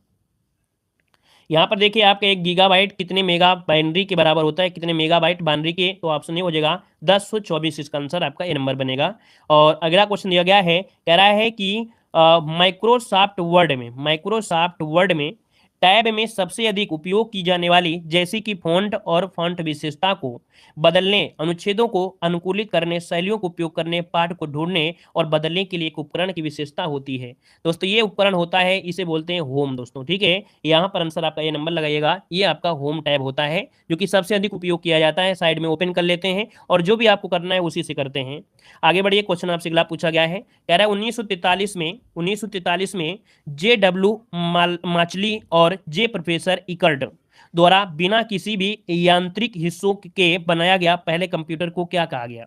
यहाँ पर देखिए आपका 1 गीगाबाइट कितने मेगा बाइनरी के बराबर होता है, कितने मेगाबाइट बाइनरी के, तो ऑप्शन ये हो जाएगा 1024। इसका आंसर आपका ए नंबर बनेगा। और अगला क्वेश्चन दिया गया है, कह रहा है कि माइक्रोसॉफ्ट वर्ड में टैब में सबसे अधिक उपयोग की जाने वाली जैसे कि फॉन्ट और फॉन्ट विशेषता को बदलने, अनुच्छेदों को अनुकूलित करने, शैलियों को उपयोग करने, पाठ को ढूंढने और बदलने के लिए एक उपकरण की विशेषता होती है दोस्तों। ये उपकरण होता है, इसे बोलते हैं होम दोस्तों। ठीक है, यहाँ पर आंसर आपका ये नंबर लगाइएगा, ये आपका होम टैब होता है जो कि सबसे अधिक उपयोग किया जाता है। साइड में ओपन कर लेते हैं और जो भी आपको करना है उसी से करते हैं। आगे बढ़िए, क्वेश्चन आपसे अगला पूछा गया है, कह रहा है 1943 में जे.डब्ल्यू. माचली और जे. प्रोफेसर इकर्ट द्वारा बिना किसी भी यांत्रिक हिस्सों के बनाया गया पहले कंप्यूटर को क्या कहा गया।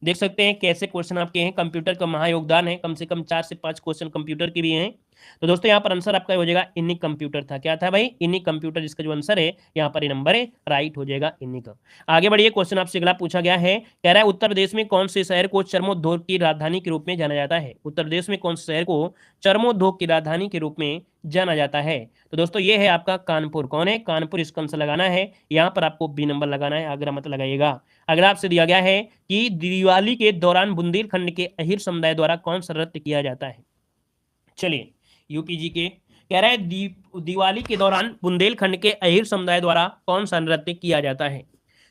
देख सकते हैं कैसे क्वेश्चन आपके हैं, कंप्यूटर का महायोगदान है, कम से कम 4 से 5 क्वेश्चन कंप्यूटर के भी हैं। तो दोस्तों यहाँ पर आंसर आपका हो जाएगा इन्हीं कंप्यूटर था। क्या था भाई, इन्हीं कंप्यूटर, जिसका जो आंसर है यहाँ पर ये नंबर है राइट हो जाएगा इन्हीं का। आगे बढ़िए, क्वेश्चन आपसे अगला पूछा गया है, कह रहा है उत्तर प्रदेश में कौन से शहर को चर्मोद्योग की राजधानी के रूप में जाना जाता है। उत्तर प्रदेश में कौन से शहर को चर्मोद्योग की राजधानी के रूप में जाना जाता है, तो दोस्तों ये है आपका कानपुर। कौन है, कानपुर। इसका आंसर लगाना है, यहाँ पर आपको बी नंबर लगाना है, आगरा मत लगाइएगा। अगला आपसे दिया गया है कि दिवाली के दौरान बुंदेलखंड के अहिर समुदाय द्वारा कौन सा नृत्य किया जाता है। चलिए यूपीजी के कह रहा है दिवाली के दौरान बुंदेलखंड के अहिर समुदाय द्वारा कौन सा नृत्य किया जाता है।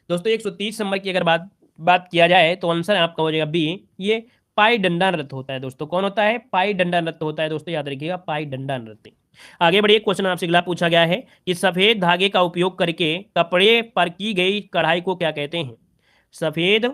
दोस्तों 130 नंबर की अगर बात किया जाए तो आंसर आपका हो जाएगा बी, ये पाई डंडा नृत्य होता है दोस्तों। कौन होता है, पाई डंडा नृत्य होता है दोस्तों, याद रखिएगा पाई डंडा नृत्य। आगे बढ़िए, क्वेश्चन आपसे अगला पूछा गया है कि सफेद धागे का उपयोग करके कपड़े पर की गई कढ़ाई को क्या कहते हैं। सफेद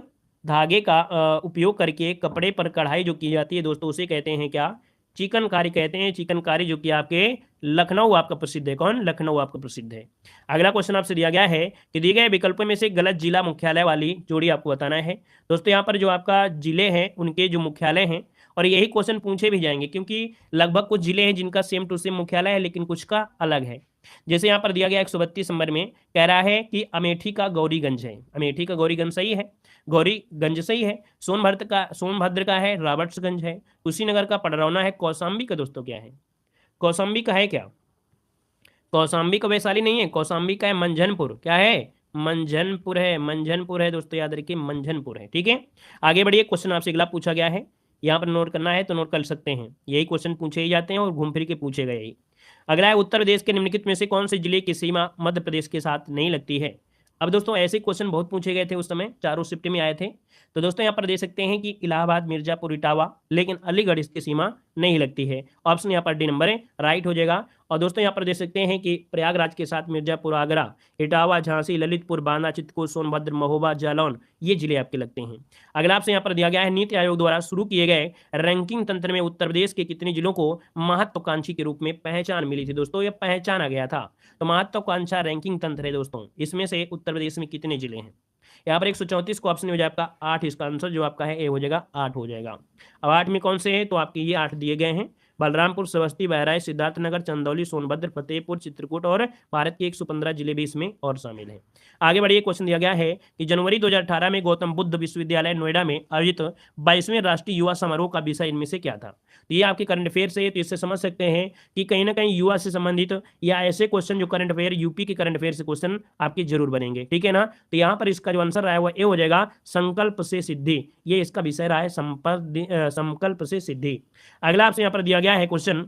धागे का उपयोग करके कपड़े पर कढ़ाई जो की जाती है दोस्तों, उसे कहते हैं क्या, चिकनकारी कहते हैं। चिकनकारी जो कि आपके लखनऊ आपका प्रसिद्ध है। कौन, लखनऊ आपका प्रसिद्ध है। अगला क्वेश्चन आपसे दिया गया है कि दिए गए विकल्पों में से गलत जिला मुख्यालय वाली जोड़ी आपको बताना है। दोस्तों यहाँ पर जो आपका जिले हैं उनके जो मुख्यालय हैं, और यही क्वेश्चन पूछे भी जाएंगे क्योंकि लगभग कुछ जिले हैं जिनका सेम टू सेम मुख्यालय है लेकिन कुछ का अलग है। जैसे यहाँ पर दिया गया 132 नंबर में कह रहा है कि अमेठी का गौरीगंज है। अमेठी का गौरीगंज सही है, गौरीगंज सही है। सोनभद्र का है रॉबर्ट्सगंज है। कुशीनगर का पडरौना है। कौशाम्बी का दोस्तों क्या है, कौशाम्बी का है क्या, कौशाम्बी का वैशाली नहीं है, कौशाम्बी का है मंझनपुर। क्या है, मंझनपुर है, मंझनपुर है दोस्तों, याद रखिए मंझनपुर है। ठीक है, आगे बढ़िए, क्वेश्चन आपसे अगला पूछा गया है, यहाँ पर नोट करना है तो नोट कर सकते हैं, यही क्वेश्चन पूछे ही जाते हैं और घूम फिर के पूछे गए यही। अगला है उत्तर प्रदेश के निम्नलिखित में से कौन से जिले की सीमा मध्य प्रदेश के साथ नहीं लगती है। अब दोस्तों ऐसे क्वेश्चन बहुत पूछे गए थे उस समय, चारों शिफ्ट में आए थे। तो दोस्तों यहाँ पर दे सकते हैं कि इलाहाबाद, मिर्जापुर, इटावा, लेकिन अलीगढ़ इसकी सीमा नहीं लगती है। ऑप्शन यहाँ पर डी नंबर है राइट हो जाएगा। और दोस्तों यहाँ पर दे सकते हैं कि प्रयागराज के साथ मिर्जापुर, आगरा, इटावा, झांसी, ललितपुर, बांदा, चित्रकूट, सोनभद्र, महोबा, जालौन ये जिले आपके लगते हैं। अगला आपसे यहाँ पर दिया गया है नीति आयोग द्वारा शुरू किए गए रैंकिंग तंत्र में उत्तर प्रदेश के कितने जिलों को महत्वाकांक्षी के रूप में पहचान मिली थी। दोस्तों ये पहचाना गया था, तो महत्वाकांक्षा रैंकिंग तंत्र है दोस्तों, इसमें से उत्तर प्रदेश में कितने जिले हैं। यहाँ पर 134 को ऑप्शन हो जाएगा आपका 8, इसका आंसर जो आपका है ए हो जाएगा 8 हो जाएगा। अब 8 में कौन से है, तो आपके ये 8 दिए गए हैं, बलरामपुर, श्रावस्ती, बहराइच, सिद्धार्थनगर, चंदौली, सोनभद्र, फतेहपुर, चित्रकूट और भारत के 115 जिले भी इसमें और शामिल हैं। आगे बढ़िए, क्वेश्चन दिया गया है कि जनवरी 2018 में गौतम बुद्ध विश्वविद्यालय नोएडा में आयोजित 22वें राष्ट्रीय युवा समारोह का विषय इनमें से क्या था। तो ये आपके करंट अफेयर से है, तो इससे समझ सकते हैं कि कहीं ना कहीं युवा से संबंधित या ऐसे क्वेश्चन जो करंट अफेयर यूपी के करंट अफेयर से क्वेश्चन आपके जरूर बनेंगे, ठीक है ना। तो यहाँ पर इसका जो आंसर रहा है वो ए हो जाएगा संकल्प से सिद्धि, ये इसका विषय रहा है संकल्प से सिद्धि। अगला आपसे यहाँ पर दिया गया है क्वेश्चन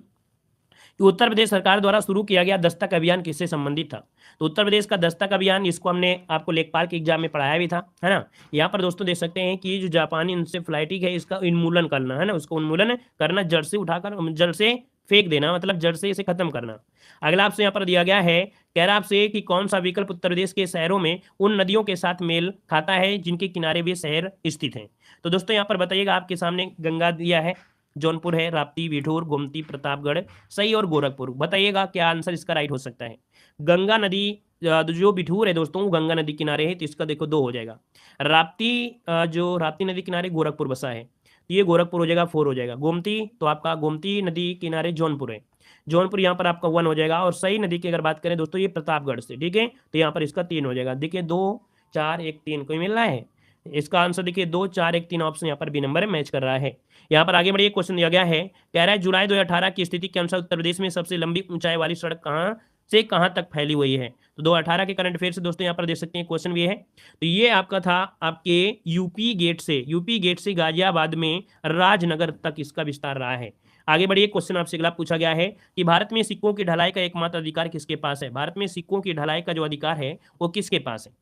कि उत्तर प्रदेश सरकार द्वारा शुरू किया गया दस्तक अभियान किससे संबंधित था। तो उत्तर प्रदेश का दस्तक अभियान, इसको हमने आपको लेखपाल के एग्जाम में पढ़ाया भी था, है ना। यहाँ पर दोस्तों देख सकते हैं कि जो जापानी इंसेफ्लाइटिस है इसका उन्मूलन करना, है ना, उसको उन्मूलन करना, जड़ से उठाकर जड़ से फेंक देना, मतलब जड़ से इसे खत्म करना। अगला आपसे यहाँ पर दिया गया है, कह रहा आपसे कि कौन सा विकल्प उत्तर प्रदेश के शहरों में उन नदियों के साथ मेल खाता है जिनके किनारे वे शहर स्थित हैं। तो दोस्तों यहाँ पर बताइएगा, आपके सामने गंगा दिया है, जौनपुर है, राप्ती, बिठूर, गोमती, प्रतापगढ़, सही और गोरखपुर। बताइएगा क्या आंसर इसका राइट हो सकता है। गंगा नदी जो बिठूर है दोस्तों गंगा नदी किनारे है, तो इसका देखो 2 हो जाएगा। राप्ती जो राप्ती नदी किनारे गोरखपुर बसा है, तो ये गोरखपुर हो जाएगा 4 हो जाएगा। गोमती तो आपका गोमती नदी किनारे जौनपुर है, जौनपुर यहाँ पर आपका 1 हो जाएगा। और सही नदी की अगर बात करें दोस्तों ये प्रतापगढ़ से, ठीक है, तो यहाँ पर इसका 3 हो जाएगा। देखिए 2 4 1 3 कोई मिल रहा है, इसका आंसर देखिए 2 4 1 3 ऑप्शन यहाँ पर बी नंबर मैच कर रहा है। यहाँ पर आगे बढ़िए, क्वेश्चन दिया गया है, कह रहा है जुलाई 2018 की स्थिति के अनुसार उत्तर प्रदेश में सबसे लंबी ऊंचाई वाली सड़क कहाँ से कहाँ तक फैली हुई है। तो 2018 के करंट अफेयर से दोस्तों यहाँ पर देख सकते हैं क्वेश्चन भी है। तो ये आपका था आपके यूपी गेट से गाजियाबाद में राजनगर तक इसका विस्तार रहा है। आगे बढ़िए, क्वेश्चन आपसे अगला पूछा गया है कि भारत में सिक्कों की ढलाई का एकमात्र अधिकार किसके पास है। भारत में सिक्कों की ढलाई का जो अधिकार है वो किसके पास है।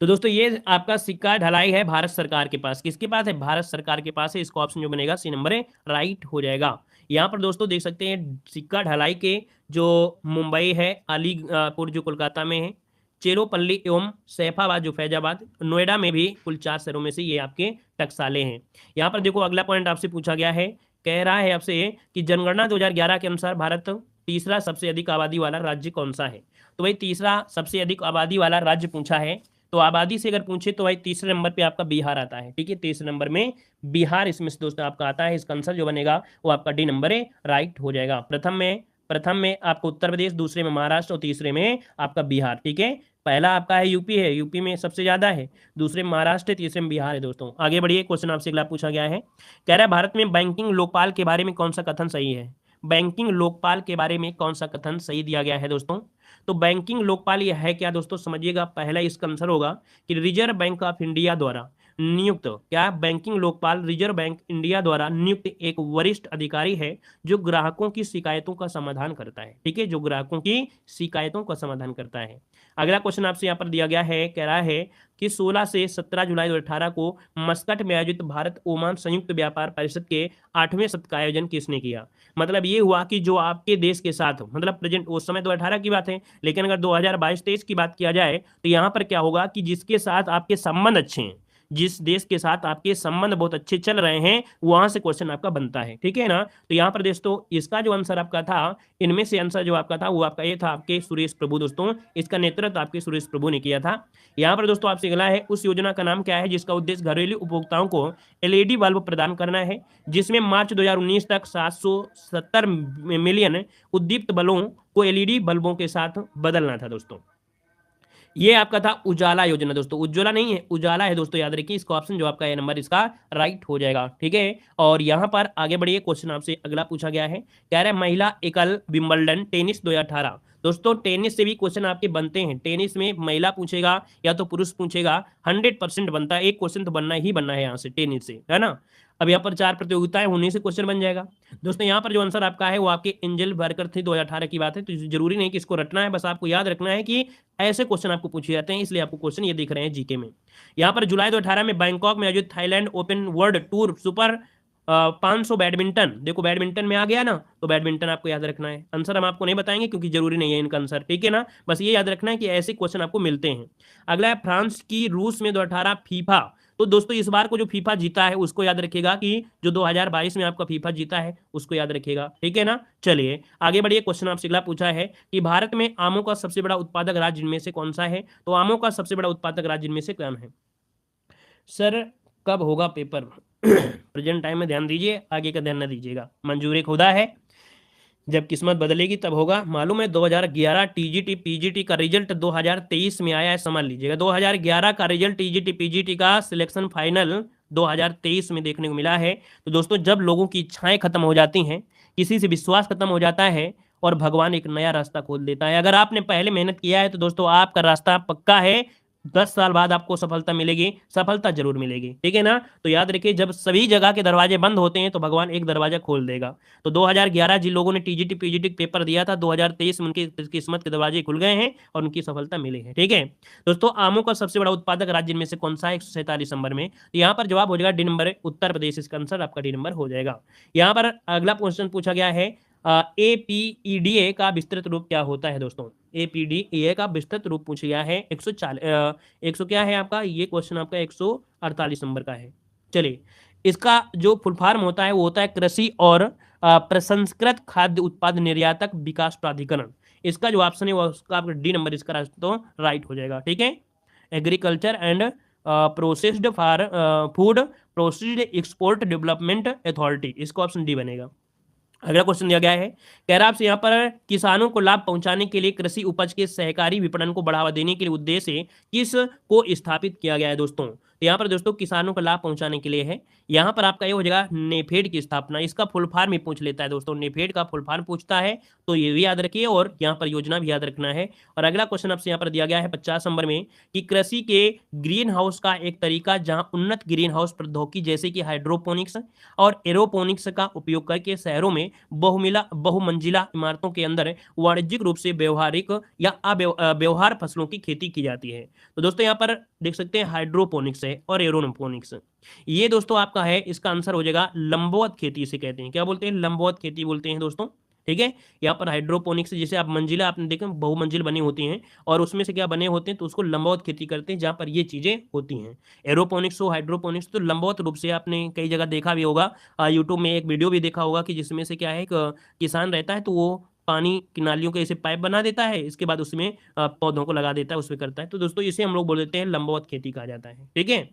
तो दोस्तों ये आपका सिक्का ढलाई है भारत सरकार के पास, किसके पास है, भारत सरकार के पास है। इसका ऑप्शन जो बनेगा सी नंबर है राइट हो जाएगा। यहाँ पर दोस्तों देख सकते हैं सिक्का ढलाई के जो मुंबई है, अलीपुर जो कोलकाता में है, चेरोपल्ली एवं सैफाबाद जो फैजाबाद, नोएडा में भी कुल 4 शहरों में से ये आपके टकसाले हैं। यहाँ पर देखो अगला पॉइंट आपसे पूछा गया है, कह रहा है आपसे कि जनगणना 2011 के अनुसार भारत तीसरा सबसे अधिक आबादी वाला राज्य कौन सा है। तो भाई तीसरा सबसे अधिक आबादी वाला राज्य पूछा है, तो आबादी से अगर पूछे तो भाई तीसरे नंबर पे आपका बिहार आता है, ठीक है, तीसरे नंबर में बिहार इसमें से दोस्तों आपका आता है। इसका आंसर जो बनेगा वो आपका डी नंबर है राइट हो जाएगा। प्रथम में आपका उत्तर प्रदेश, दूसरे में महाराष्ट्र और तीसरे में आपका बिहार, ठीक है। पहला आपका है यूपी है, यूपी में सबसे ज्यादा है, दूसरे में महाराष्ट्र है, तीसरे में बिहार है दोस्तों। आगे बढ़िए, क्वेश्चन आपसे अगला पूछा गया है, कह रहा है भारत में बैंकिंग लोकपाल के बारे में कौन सा कथन सही है। बैंकिंग लोकपाल के बारे में कौन सा कथन सही दिया गया है दोस्तों। तो बैंकिंग लोकपाल यह है क्या दोस्तों, समझिएगा। पहला इसका आंसर होगा कि रिजर्व बैंक ऑफ इंडिया द्वारा नियुक्त, क्या banking Lokpal reserve bank India द्वारा नियुक्त एक वरिष्ठ अधिकारी है जो ग्राहकों की शिकायतों का समाधान करता है, ठीक है, जो ग्राहकों की शिकायतों का समाधान करता है। अगला क्वेश्चन आपसे यहाँ पर दिया गया है, कह रहा है कि 16 से 17 जुलाई 2018 को मस्कट में आयोजित भारत ओमान संयुक्त व्यापार परिषद के 8वें सत्र का आयोजन किसने किया। मतलब ये हुआ कि जो आपके देश के साथ, मतलब प्रेजेंट उस समय 2018 की बात है, लेकिन अगर 2022-23 की बात किया जाए तो यहाँ पर क्या होगा कि जिसके साथ आपके संबंध अच्छे हैं, जिस देश के साथ आपके संबंध बहुत अच्छे चल रहे हैं, वहां से क्वेश्चन आपका बनता है, ठीक है ना। तो यहाँ पर दोस्तों इसका जो आंसर आपका था, इनमें से आंसर जो आपका था वो आपका ये था आपके सुरेश प्रभु दोस्तों, इसका नेतृत्व आपके सुरेश प्रभु ने किया था। यहाँ पर दोस्तों आपसे अगला है, उस योजना का नाम क्या है जिसका उद्देश्य घरेलू उपभोक्ताओं को एलईडी बल्ब प्रदान करना है, जिसमें मार्च 2019 तक 770 मिलियन उद्दीप्त बल्बों को एलईडी बल्बों के साथ बदलना था दोस्तों। ये आपका था उजाला योजना दोस्तों, उज्ज्वला नहीं है, उजाला है दोस्तों, याद रखिए। इसका ऑप्शन जो आपका ए नंबर इसका राइट हो जाएगा, ठीक है। और यहाँ पर आगे बढ़िए, क्वेश्चन आपसे अगला पूछा गया है, कह रहा है महिला एकल विंबलडन टेनिस 2018। दोस्तों टेनिस से भी क्वेश्चन आपके बनते हैं, टेनिस में महिला पूछेगा या तो पुरुष पूछेगा, 100% बनता है, एक क्वेश्चन तो बनना ही बनना है यहाँ से टेनिस से, है ना। अब यहाँ पर 4 प्रतियोगिताएं होने से क्वेश्चन बन जाएगा। दोस्तों यहाँ पर जो आंसर आपका है वो आपके एंजल वर्कर थे, 2018 की बात है, तो जरूरी नहीं कि इसको रटना है, बस आपको याद रखना है कि ऐसे क्वेश्चन आपको पूछे जाते हैं, इसलिए आपको क्वेश्चन ये दिख रहे हैं जीके में। यहाँ पर जुलाई 2018 में बैंकॉक में आयोजित Thailand open world tour super 500 badminton, देखो बैडमिंटन में आ गया ना, तो बैडमिंटन आपको याद रखना है। आंसर हम आपको नहीं बताएंगे क्योंकि जरूरी नहीं है इनका आंसर, ठीक है ना, बस ये याद रखना है कि ऐसे क्वेश्चन आपको मिलते हैं। अगला है फ्रांस की रूस में 2018 फीफा, तो दोस्तों इस बार को जो फीफा जीता है उसको याद रखिएगा कि जो 2022 में आपका फीफा जीता है उसको याद रखिएगा, ठीक है ना। चलिए आगे बढ़िए, क्वेश्चन आपसे अगला पूछा है कि भारत में आमों का सबसे बड़ा उत्पादक राज्य इनमें से कौन सा है, तो आमों का सबसे बड़ा उत्पादक राज्य इनमें से कौन है। सर कब होगा पेपर प्रेजेंट टाइम में ध्यान दीजिए, आगे का ध्यान न दीजिएगा, मंजूरी खुदा है, जब किस्मत बदलेगी तब होगा। मालूम है 2011 टीजीटी पीजीटी का रिजल्ट 2023 में आया है, समझ लीजिएगा 2011 का रिजल्ट टीजीटी पीजीटी का सिलेक्शन फाइनल 2023 में देखने को मिला है। तो दोस्तों जब लोगों की इच्छाएं खत्म हो जाती हैं, किसी से विश्वास खत्म हो जाता है और भगवान एक नया रास्ता खोल देता है। अगर आपने पहले मेहनत किया है तो दोस्तों आपका रास्ता पक्का है, 10 साल बाद आपको सफलता मिलेगी, सफलता जरूर मिलेगी, ठीक है ना। तो याद रखिए जब सभी जगह के दरवाजे बंद होते हैं तो भगवान एक दरवाजा खोल देगा। तो 2011 जिन लोगों ने टीजीटी पीजीटी पेपर दिया था, 2023 में उनकी किस्मत के दरवाजे खुल गए हैं और उनकी सफलता मिली है, ठीक है। दोस्तों आमों का सबसे बड़ा उत्पादक राज्य इनमें से कौन सा है 147 नंबर में, तो यहाँ पर जवाब हो जाएगा डी नंबर, उत्तर प्रदेश, इसका आंसर आपका डी नंबर हो जाएगा। यहाँ पर अगला क्वेश्चन पूछा गया है एपीईडीए का विस्तृत रूप क्या होता है दोस्तों, एपीडीए का विस्तृत रूप पूछ गया है 140 क्या है आपका, ये क्वेश्चन आपका 148 नंबर का है। चलिए इसका जो फुल फॉर्म होता है वो होता है कृषि और प्रसंस्कृत खाद्य उत्पाद निर्यातक विकास प्राधिकरण। इसका जो ऑप्शन है वो उसका आपका डी नंबर इसका तो राइट हो जाएगा, ठीक है। Agriculture and processed for food processed export development authority, इसका ऑप्शन डी बनेगा। अगला क्वेश्चन दिया गया है, कह रहा है आपसे यहाँ पर किसानों को लाभ पहुंचाने के लिए कृषि उपज के सहकारी विपणन को बढ़ावा देने के लिए उद्देश्य किस को स्थापित किया गया है दोस्तों। तो यहाँ पर दोस्तों किसानों को लाभ पहुंचाने के लिए है, यहाँ पर आपका ये हो जाएगा नेफेड की स्थापना, इसका फुल फॉर्म ही पूछ लेता है दोस्तों, नेफेड का फुल फॉर्म पूछता है, तो ये भी याद रखिए और यहाँ पर योजना भी याद रखना है। और अगला क्वेश्चन आपसे यहाँ पर दिया गया है 50 नंबर में कि कृषि के ग्रीन हाउस का एक तरीका जहां उन्नत ग्रीन हाउस प्रौद्योगिकी जैसे कि हाइड्रोपोनिक्स और एरोपोनिक्स का उपयोग करके शहरों में बहुमंजिला इमारतों के अंदर वाणिज्यिक रूप से व्यवहारिक या व्यवहार फसलों की खेती की जाती है। तो दोस्तों यहाँ पर देख सकते हैं हाइड्रोपोनिक्स है और एरोपोनिक्स, ये दोस्तों आपका है, इसका आंसर हो जाएगा लंबवत खेती इसे कहते हैं, क्या बोलते हैं, लंबवत खेती बोलते हैं दोस्तों, ठीक है। यहाँ पर हाइड्रोपोनिक्स जैसे आप मंजिला आपने देखा बहुमंजिल बनी होती हैं और उसमें से क्या बने होते हैं तो उसको लंबवत खेती करते हैं, जहाँ पर ये चीजें होती हैं। एरोपोनिक्स हो हाइड्रोपोनिक्स तो लंबवत रूप से आपने कई जगह देखा भी होगा, यूट्यूब में एक वीडियो भी देखा होगा कि जिसमें से क्या है किसान रहता है तो वो पानी की नालियों के ऐसे पाइप बना देता है, इसके बाद उसमें पौधों को लगा देता है, उसमें करता है। तो दोस्तों इसे हम लोग बोल देते हैं लंबवत खेती कहा जाता है, ठीक है।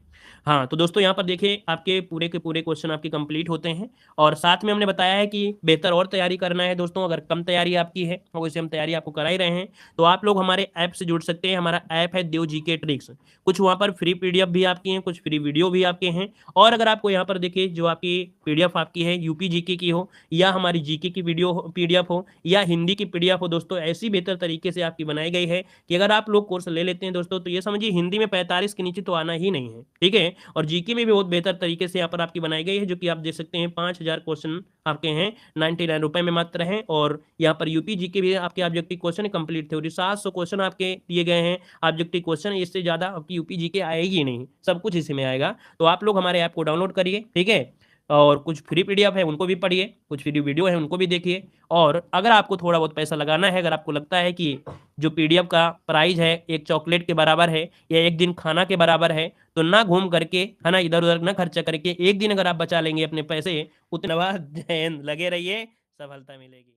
हाँ तो दोस्तों यहाँ पर देखिए आपके पूरे के पूरे क्वेश्चन आपके कंप्लीट होते हैं और साथ में हमने बताया है कि बेहतर और तैयारी करना है दोस्तों, अगर कम तैयारी आपकी है और वैसे हम तैयारी आपको करा ही रहे हैं तो आप लोग हमारे ऐप से जुड़ सकते हैं। हमारा ऐप है देव जीके ट्रिक्स, कुछ वहाँ पर फ्री पीडीएफ भी आपकी हैं, कुछ फ्री वीडियो भी आपके हैं। और अगर आपको यहाँ पर देखिए जो आपकी पीडीएफ आपकी है यूपी जीके की हो या हमारी जीके की वीडियो पीडीएफ हो या हिंदी की पीडीएफ हो दोस्तों, ऐसी बेहतर तरीके से आपकी बनाई गई है कि अगर आप लोग कोर्स ले लेते हैं दोस्तों तो ये समझिए हिंदी में 45 के नीचे तो आना ही नहीं है, ठीक है। और जीके में भी बहुत बेहतर तरीके से यहाँ पर आपकी बनाई गई है, जो कि आप देख सकते हैं 5000 क्वेश्चन आपके हैं 99 रुपए में मात्र हैं। और यहाँ पर यूपी जीके भी आपके objective question complete theory 700 question आपके दिए गए हैं ऑब्जेक्टिव क्वेश्चन, इससे ज्यादा आपकी यूपी जीके आएगी ही नहीं, सब कुछ इसी में आएगा। तो आप लोग हमारे ऐप को डाउनलोड करिए, ठीक है। और कुछ फ्री पीडीएफ है उनको भी पढ़िए, कुछ फ्री वीडियो है उनको भी देखिए। और अगर आपको थोड़ा बहुत पैसा लगाना है, अगर आपको लगता है कि जो पीडीएफ का प्राइस है एक चॉकलेट के बराबर है या एक दिन खाना के बराबर है, तो ना घूम करके है ना इधर उधर ना खर्चा करके एक दिन अगर आप बचा लेंगे अपने पैसे उतना बाद लगे रहिए, सफलता मिलेगी।